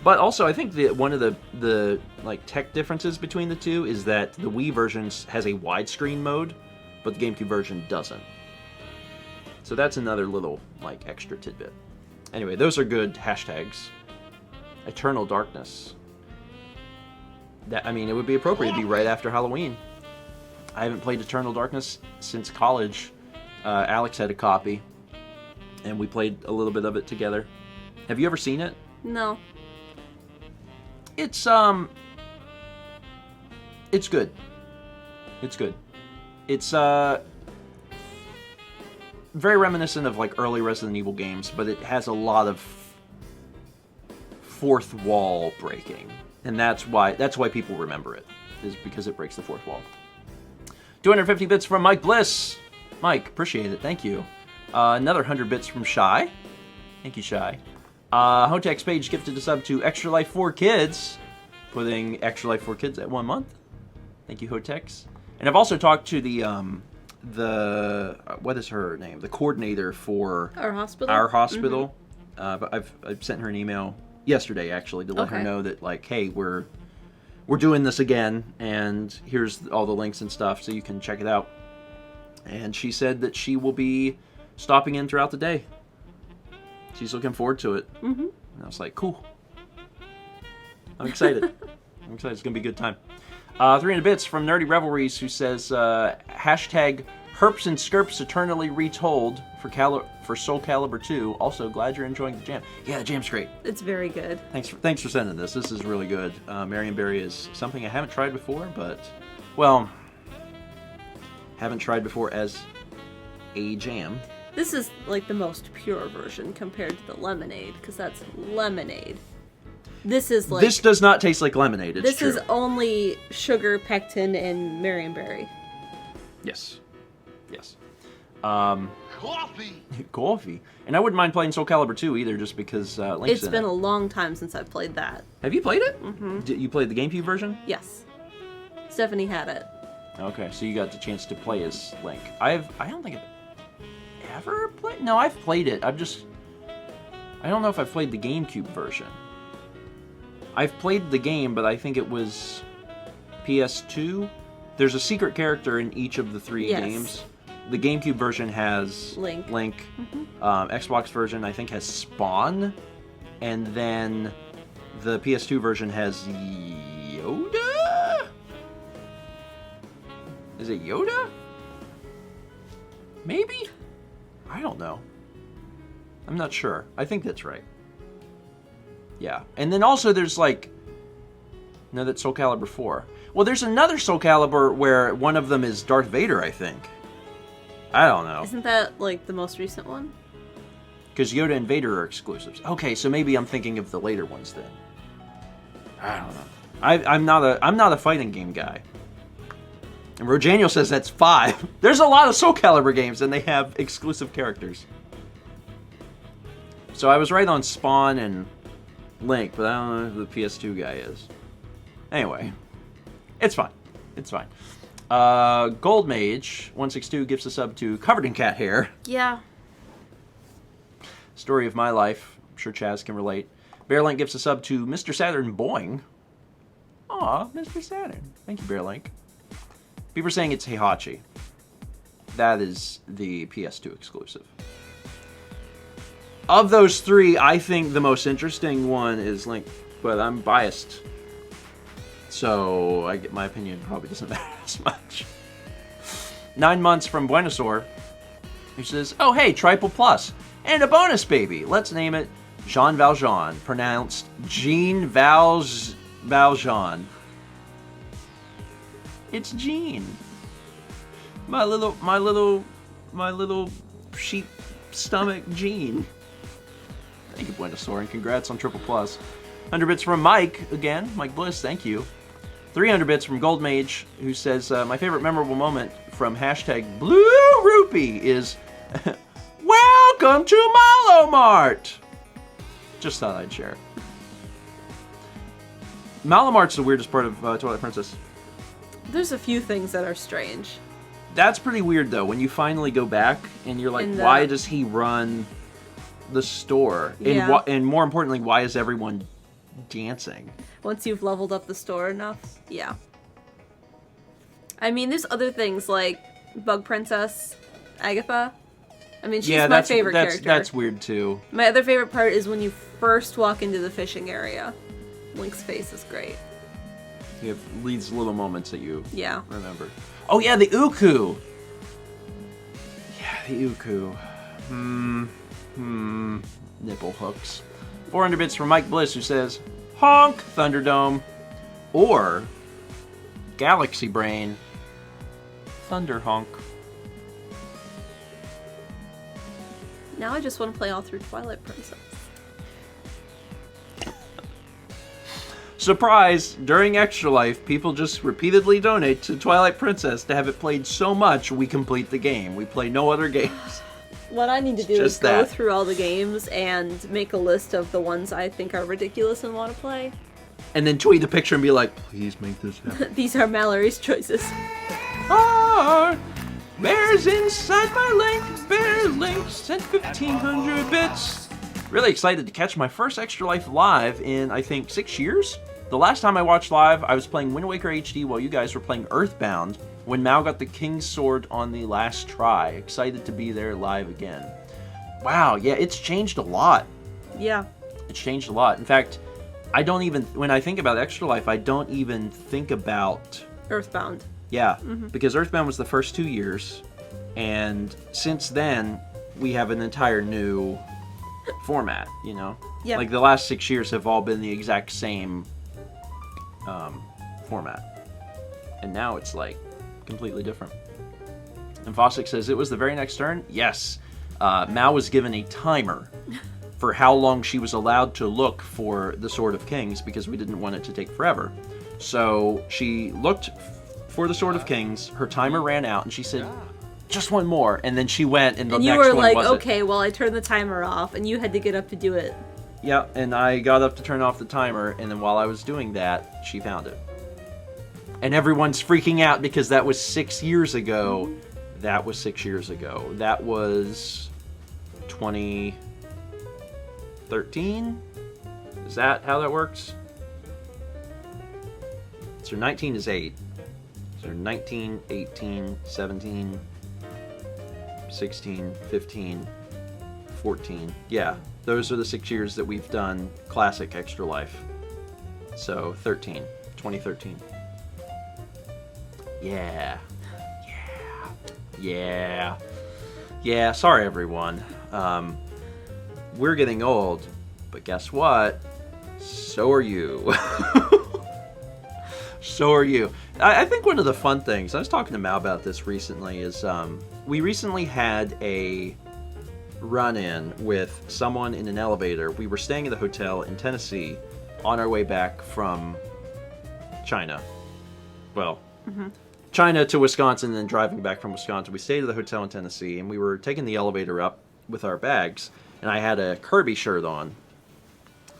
But also, I think that one of the like tech differences between the two is that the Wii version has a widescreen mode, but the GameCube version doesn't. So that's another little like extra tidbit. Anyway, those are good hashtags. Eternal Darkness. It would be appropriate to be right after Halloween. I haven't played Eternal Darkness since college. Alex had a copy, and we played a little bit of it together. Have you ever seen it? No. It's good. It's good. It's very reminiscent of like early Resident Evil games, but it has a lot of fourth wall breaking. And that's why people remember it, is because it breaks the fourth wall. 250 bits from Mike Bliss. Mike, appreciate it. Thank you. Another 100 bits from Shy. Thank you, Shy. Hotex Page gifted a sub to Extra Life 4 Kids, putting Extra Life 4 Kids at 1 month. Thank you, Hotex. And I've also talked to the what is her name? The coordinator for Our hospital. Our hospital. But I've sent her an email yesterday actually to let her know that like, hey, we're doing this again, and here's all the links and stuff so you can check it out. And she said that she will be stopping in throughout the day. She's looking forward to it. And I was like, cool. I'm excited. I'm excited. It's going to be a good time. 300 bits from Nerdy Revelries, who says, hashtag Herps and Skirps Eternally Retold for Soul Calibur 2. Also, glad you're enjoying the jam. Yeah, the jam's great. It's very good. Thanks for sending this. This is really good. Marion Berry is something I haven't tried before, but, well, haven't tried before as a jam. This is like the most pure version compared to the lemonade, because that's lemonade. This is like... This does not taste like lemonade, it's true. This is only sugar, pectin, and Marionberry. Yes. Yes. Coffee! Coffee. And I wouldn't mind playing Soul Calibur 2 either, just because Link's It's been a long time since I've played that. Have you played it? You played the GameCube version? Yes. Stephanie had it. Okay, so you got the chance to play as Link. I don't think I've ever played... No, I've played it. I don't know if I've played the GameCube version. I've played the game, but I think it was PS2. There's a secret character in each of the three games. The GameCube version has Link. Xbox version, I think, has Spawn. And then the PS2 version has Yoda? Is it Yoda? Maybe? I don't know. I'm not sure. I think that's right. Yeah. And then also there's like... No, that's Soul Calibur 4. Well, there's another Soul Calibur where one of them is Darth Vader, I think. I don't know. Isn't that like the most recent one? Because Yoda and Vader are exclusives. Okay, so maybe I'm thinking of the later ones then. I don't know. I'm not a fighting game guy. And Rojaniel says that's 5. There's a lot of Soul Calibur games, and they have exclusive characters. So I was right on Spawn and Link, but I don't know who the PS2 guy is. Anyway, it's fine. It's fine. Gold Mage 162 gives a sub to Covered in Cat Hair. Yeah. Story of my life. I'm sure Chaz can relate. Bearlink gives a sub to Mr. Saturn Boing. Aw, Mr. Saturn. Thank you, Bearlink. People are saying it's Heihachi. That is the PS2 exclusive. Of those 3, I think the most interesting one is Link, but I'm biased. So I get my opinion probably doesn't matter as much. 9 months from Buenosaur, who says, "Oh hey, Triple Plus and a bonus baby. Let's name it Jean Valjean, pronounced Jean Valjean. It's Jean. My little sheep stomach Jean." Thank you, Buenosaur, and congrats on Triple Plus. 100 bits from Mike again, Mike Bliss. Thank you. 300 bits from Gold Mage, who says, "My favorite memorable moment from #Blue Rupee is welcome to Malo Mart." Just thought I'd share. Malo Mart's the weirdest part of Twilight Princess. There's a few things that are strange. That's pretty weird, though, when you finally go back and you're like, why does he run the store? Yeah. And more importantly, why is everyone dancing? Once you've leveled up the store enough, yeah. I mean, there's other things like Bug Princess, Agatha. I mean, she's my favorite character. That's weird, too. My other favorite part is when you first walk into the fishing area. Link's face is great. You have these little moments that you remember. Oh, yeah, the Uku! Yeah, the Uku. Nipple hooks. 400 bits from Mike Bliss, who says, "Honk, Thunderdome." Or, Galaxy Brain, Thunder Honk. Now I just want to play all through Twilight Princess. Surprise! During Extra Life, people just repeatedly donate to Twilight Princess to have it played so much we complete the game. We play no other games. What I need to do is go through all the games and make a list of the ones I think are ridiculous and want to play. And then tweet a picture and be like, please make this happen. These are Mallory's choices. Bears inside my link. Bear Link sent 1,500 bits. Really excited to catch my first Extra Life live in, I think, 6 years? The last time I watched live, I was playing Wind Waker HD while you guys were playing Earthbound, when Mal got the King's Sword on the last try. Excited to be there live again. Wow, yeah, it's changed a lot. Yeah. It's changed a lot. In fact, I don't even, when I think about Extra Life, I don't even think about Earthbound. Yeah, because Earthbound was the first 2 years, and since then, we have an entire new format, you know? Yeah. Like, the last 6 years have all been the exact same format. And now it's, like, completely different. And Fossick says, it was the very next turn? Yes. Mao was given a timer for how long she was allowed to look for the Sword of Kings, because we didn't want it to take forever. So she looked for the Sword of Kings, her timer ran out, and she said, just one more, and then she went, and the next one was And you were like, okay, well, I turned the timer off, and you had to get up to do it. Yeah, and I got up to turn off the timer, and then while I was doing that, she found it. And everyone's freaking out because that was 6 years ago. That was 6 years ago. That was 2013? Is that how that works? So 19 is 8. So 19, 18, 17, 16, 15, 14. Yeah, those are the 6 years that we've done Classic Extra Life. So 2013. Yeah. Yeah, sorry everyone. We're getting old, but guess what? So are you. So are you. I think one of the fun things, I was talking to Mal about this recently, is we recently had a run-in with someone in an elevator. We were staying at a hotel in Tennessee on our way back from China. Well, China to Wisconsin, and then driving back from Wisconsin. We stayed at the hotel in Tennessee, and we were taking the elevator up with our bags, and I had a Kirby shirt on.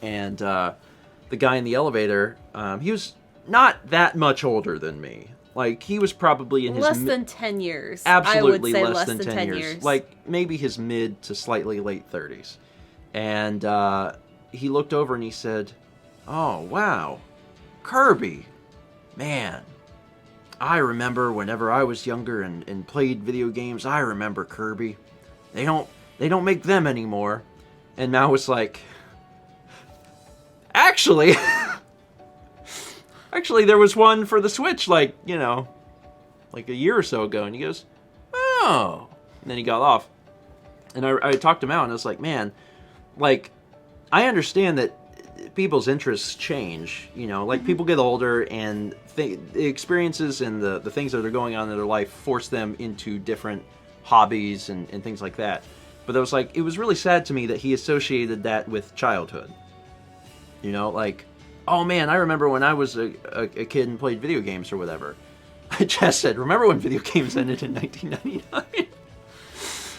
And the guy in the elevator, he was not that much older than me. Like, he was probably in his... Less than 10 years. Absolutely I would say less than 10 years. Like, maybe his mid to slightly late 30s. And he looked over and he said, "Oh, wow, Kirby. Man, I remember whenever I was younger and played video games, I remember Kirby. They don't make them anymore." And Mao was like, Actually, there was one for the Switch, like a year or so ago. And he goes, "Oh." And then he got off. And I talked him out, and I was like, man, like, I understand that people's interests change. Like, people get older, and the experiences and the things that are going on in their life force them into different hobbies and things like that. But it was really sad to me that he associated that with childhood. Like, oh man, I remember when I was a kid and played video games or whatever. I just said, remember when video games ended in 1999?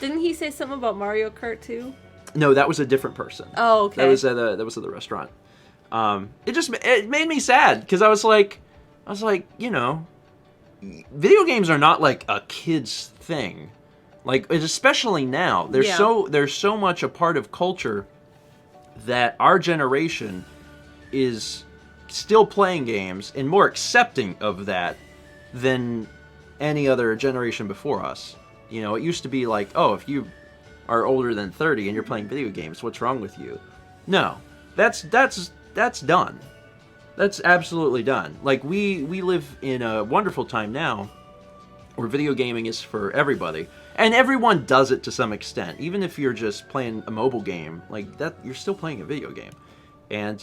Didn't he say something about Mario Kart too? No, that was a different person. Oh, okay. That was at the restaurant. It made me sad because I was like, video games are not like a kid's thing. Like, especially now, there's so much a part of culture that our generation is still playing games and more accepting of that than any other generation before us. It used to be like, oh, if you are older than 30 and you're playing video games, what's wrong with you? No, that's done. That's absolutely done. Like, we live in a wonderful time now where video gaming is for everybody. And everyone does it to some extent. Even if you're just playing a mobile game, like that, you're still playing a video game. And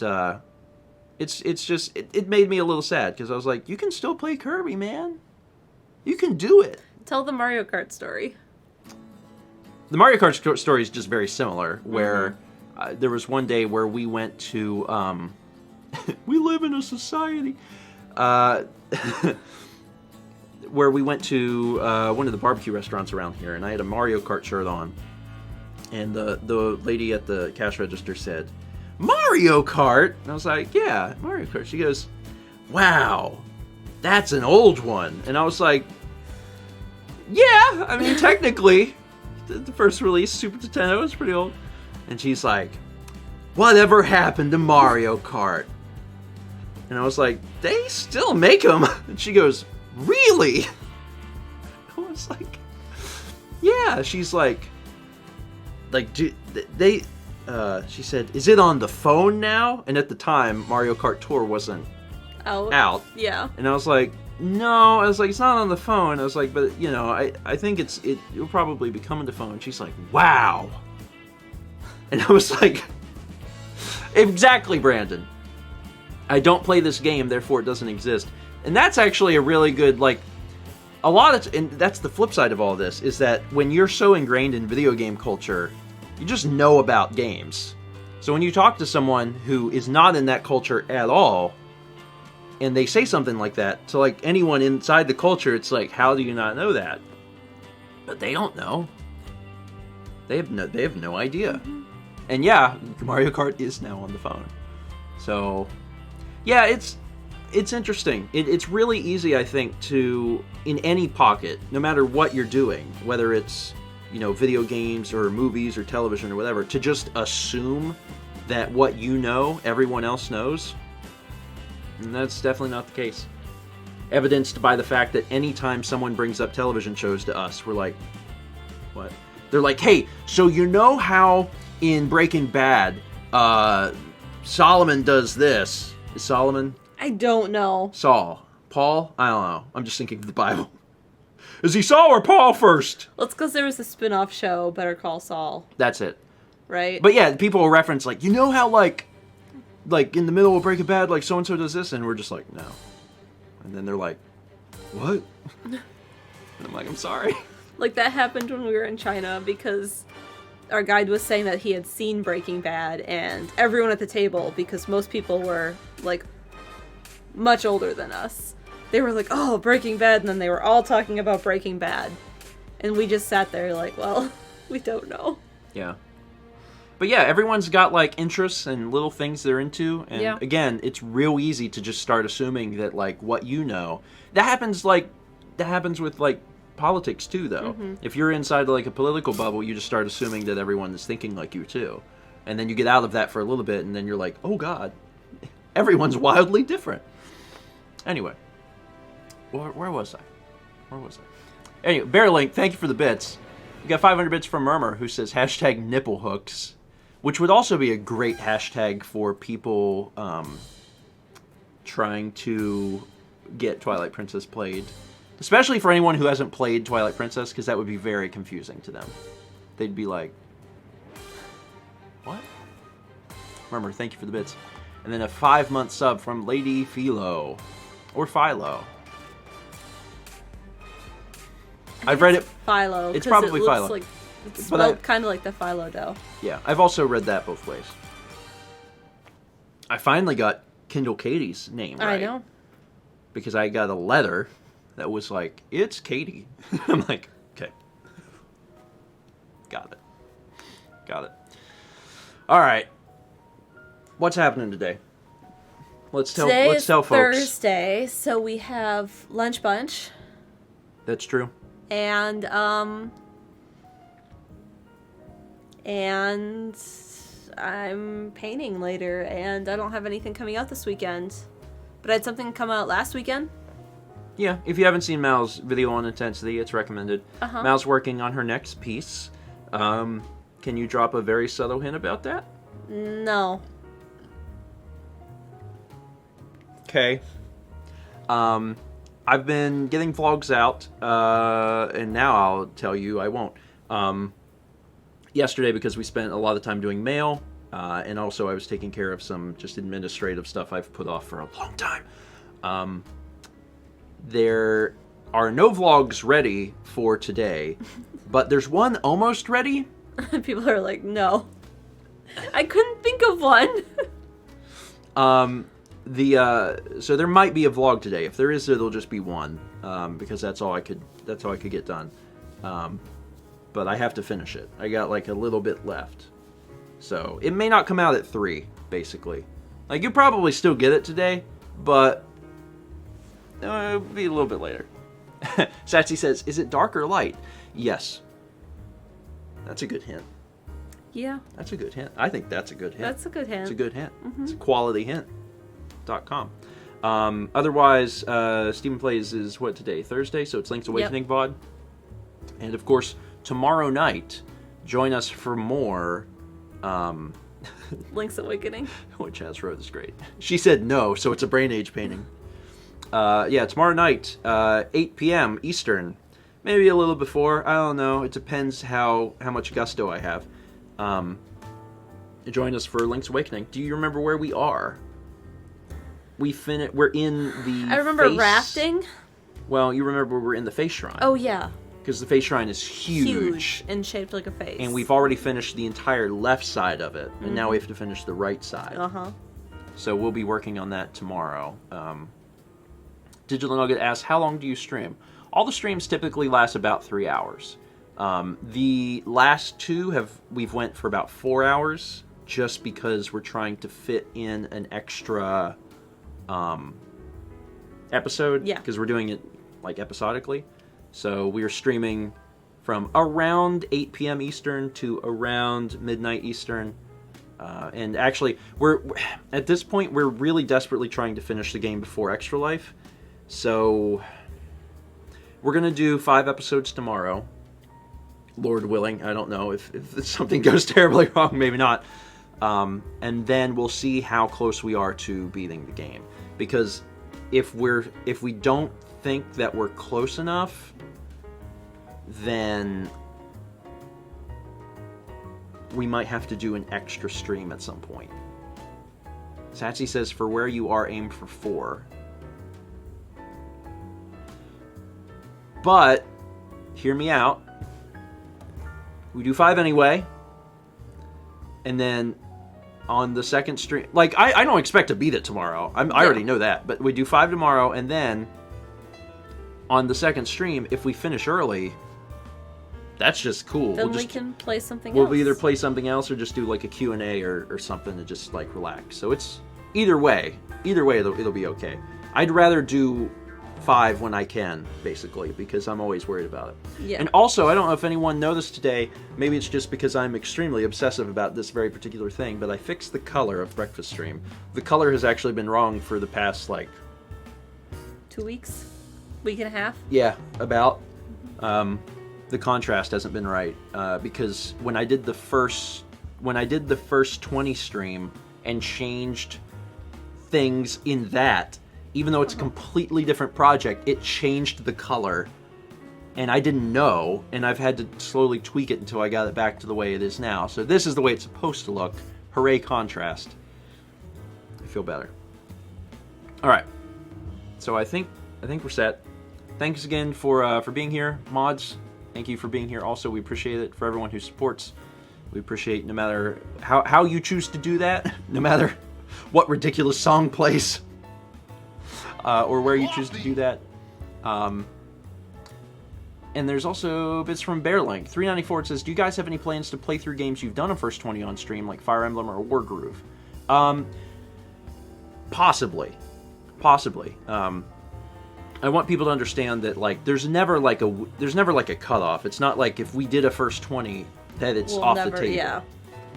it made me a little sad because I was like, you can still play Kirby, man. You can do it. Tell the Mario Kart story. The Mario Kart story is just very similar, where there was one day where we went to... we live in a society... where we went to one of the barbecue restaurants around here, and I had a Mario Kart shirt on. And the lady at the cash register said, "Mario Kart?" And I was like, "Yeah, Mario Kart." She goes, "Wow, that's an old one." And I was like, "Yeah, I mean, technically, the first release, Super Nintendo, was pretty old." And she's like, "Whatever happened to Mario Kart?" And I was like, "They still make them." And she goes, "Really?" I was like, "Yeah." She's like, do they? She said, "Is it on the phone now?" And at the time, Mario Kart Tour wasn't out. Yeah. And I was like, "No." I was like, "It's not on the phone." I was like, "But I think it'll probably be coming to phone." She's like, "Wow." And I was like, "Exactly, Brandon. I don't play this game, therefore it doesn't exist." And that's actually a really good, like, and that's the flip side of all this, is that when you're so ingrained in video game culture, you just know about games. So when you talk to someone who is not in that culture at all, and they say something like that, to like anyone inside the culture, it's like, how do you not know that? But they don't know. They have no idea. Mm-hmm. And yeah, Mario Kart is now on the phone. So, yeah, it's interesting. It's really easy, I think, to, in any pocket, no matter what you're doing, whether it's, video games or movies or television or whatever, to just assume that what you know, everyone else knows. And that's definitely not the case. Evidenced by the fact that anytime someone brings up television shows to us, we're like, what? They're like, "Hey, so how in Breaking Bad, Solomon does this?" Is Solomon? I don't know. Saul. Paul? I don't know. I'm just thinking of the Bible. Is he Saul or Paul first? Well, it's because there was a spin-off show, Better Call Saul. That's it. Right? But yeah, people will reference, like, how, like in the middle of Breaking Bad, like, so-and-so does this, and we're just like, no. And then they're like, what? And I'm like, I'm sorry. Like, that happened when we were in China, because our guide was saying that he had seen Breaking Bad, and everyone at the table, because most people were, like, much older than us, they were like, oh, Breaking Bad, and then they were all talking about Breaking Bad. And we just sat there like, well, we don't know. Yeah. But yeah, everyone's got like interests and little things they're into, and again, it's real easy to just start assuming that like what you know. That happens with like politics too, though. If you're inside like a political bubble, you just start assuming that everyone is thinking like you too, and then you get out of that for a little bit, and then you're like, oh god, everyone's wildly different. Anyway, where was I? Anyway, Bearlink, thank you for the bits. You got 500 bits from Murmur, who says hashtag nipple hooks, which would also be a great hashtag for people trying to get Twilight Princess played. Especially for anyone who hasn't played Twilight Princess, because that would be very confusing to them. They'd be like, what? Murmur, thank you for the bits. And then a 5-month sub from Lady Philo. Or Philo. I've read it. Philo. It's probably it Philo. Like, it's spelled kind of like the Philo dough. Yeah, I've also read that both ways. I finally got Kindle Katie's name right. I know. Because I got a letter that was like, it's Katie. I'm like, okay. Got it. All right. What's happening today? Let's tell folks. Thursday, so we have Lunch Bunch. That's true. And I'm painting later, and I don't have anything coming out this weekend. But I had something come out last weekend. Yeah, if you haven't seen Mal's video on intensity, it's recommended. Mal's working on her next piece. Can you drop a very subtle hint about that? No. Okay. I've been getting vlogs out, and now I'll tell you I won't. Yesterday, because we spent a lot of time doing mail, and also I was taking care of some just administrative stuff I've put off for a long time. There are no vlogs ready for today, but there's one almost ready. People are like, no. I couldn't think of one. So there might be a vlog today. If there is, it'll just be one, because that's all I could get done. But I have to finish it. I got like a little bit left. So it may not come out at 3, basically. Like, you'll probably still get it today, but it'll be a little bit later. Satsy says, is it dark or light? Yes. That's a good hint. Yeah. That's a good hint. I think that's a good hint. That's a good hint. It's a good hint. It's a quality hint.com. Otherwise, Stephen Plays is what today? Thursday, so it's Link's Awakening VOD. And of course, tomorrow night, join us for more Link's Awakening. What Chaz wrote is great. She said no, so it's a Brain Age painting. Yeah, tomorrow night, 8 p.m. Eastern. Maybe a little before. I don't know. It depends how much gusto I have. Join us for Link's Awakening. Do you remember where we are? We're in the I remember face... rafting. Well, you remember we're in the face shrine. Oh, yeah. Because the face shrine is huge. And shaped like a face. And we've already finished the entire left side of it. And now we have to finish the right side. So we'll be working on that tomorrow. Digital Nugget asks, how long do you stream? All the streams typically last about 3 hours. The last two we've went for about 4 hours, just because we're trying to fit in an extra episode. Yeah. Because we're doing it like episodically. So we are streaming from around 8 p.m. Eastern to around midnight Eastern. And actually, we're at this point, we're really desperately trying to finish the game before Extra Life. So we're going to do 5 episodes tomorrow. Lord willing. I don't know if something goes terribly wrong, maybe not. And then we'll see how close we are to beating the game. Because if we don't think that we're close enough, then we might have to do an extra stream at some point. Satsy says, for where you are, aim for 4. But, hear me out. We do 5 anyway. And then on the second stream... Like, I don't expect to beat it tomorrow. I already know that. But we do 5 tomorrow, and then on the second stream, if we finish early, that's just cool. Then we can play something else. We'll either play something else or just do like a Q&A or something to just like relax. So it's either way it'll be okay. I'd rather do 5 when I can, basically, because I'm always worried about it. Yeah. And also, I don't know if anyone noticed today, maybe it's just because I'm extremely obsessive about this very particular thing, but I fixed the color of Breakfast Stream. The color has actually been wrong for the past, like... 2 weeks? Week and a half? Yeah, about. The contrast hasn't been right, because when I did the first 20 stream and changed things in that, even though it's a completely different project, it changed the color, and I didn't know, and I've had to slowly tweak it until I got it back to the way it is now. So this is the way it's supposed to look. Hooray, contrast. I feel better. All right. So I think we're set. Thanks again for being here, mods. Thank you for being here. Also, we appreciate it for everyone who supports. We appreciate no matter how you choose to do that, no matter what ridiculous song plays, or where you choose to do that. And there's also bits from Bearlink. 394 says, do you guys have any plans to play through games you've done a first 20 on stream, like Fire Emblem or Wargroove? Possibly. I want people to understand that, like, there's never like a cutoff. It's not like if we did a first 20 that it's off the table. Yeah.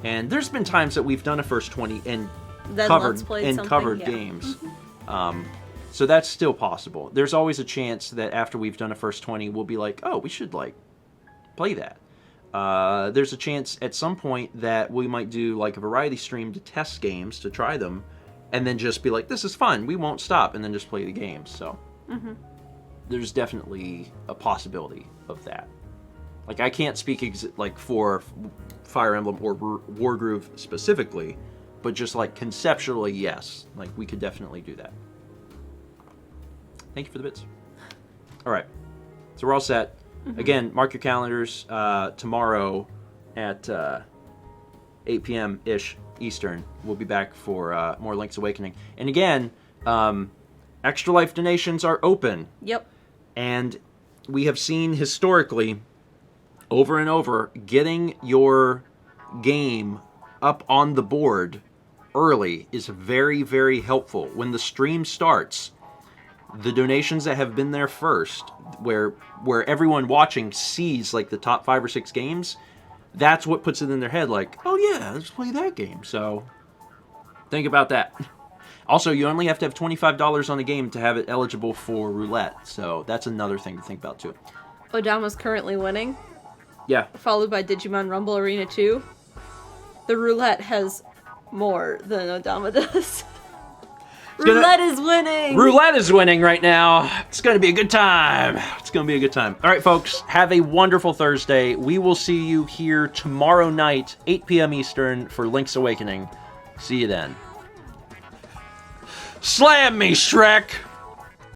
And there's been times that we've done a first 20 and Then covered yeah. games. So that's still possible. There's always a chance that after we've done a first 20, we'll be like, oh, we should like play that. There's a chance at some point that we might do like a variety stream to test games, to try them, and then just be like, this is fun, we won't stop, and then just play the games. So there's definitely a possibility of that. Like, I can't speak like for Fire Emblem or Wargroove specifically, but just like conceptually, yes. Like, we could definitely do that. Thank you for the bits. All right, so we're all set. Again, mark your calendars. Tomorrow at 8 p.m.-ish Eastern, we'll be back for more Link's Awakening. And again, Extra Life donations are open. Yep. And we have seen historically, over and over, getting your game up on the board early is very, very helpful. When the stream starts, the donations that have been there first, where everyone watching sees like the top 5 or 6 games, that's what puts it in their head like, oh yeah, let's play that game. So think about that. Also, you only have to have $25 on a game to have it eligible for roulette. So that's another thing to think about too. Odama's currently winning. Yeah. Followed by Digimon Rumble Arena 2. The roulette has more than Odama does. Roulette is winning! Roulette is winning right now. It's going to be a good time. It's going to be a good time. All right, folks, have a wonderful Thursday. We will see you here tomorrow night, 8 p.m. Eastern, for Link's Awakening. See you then. Slam me, Shrek!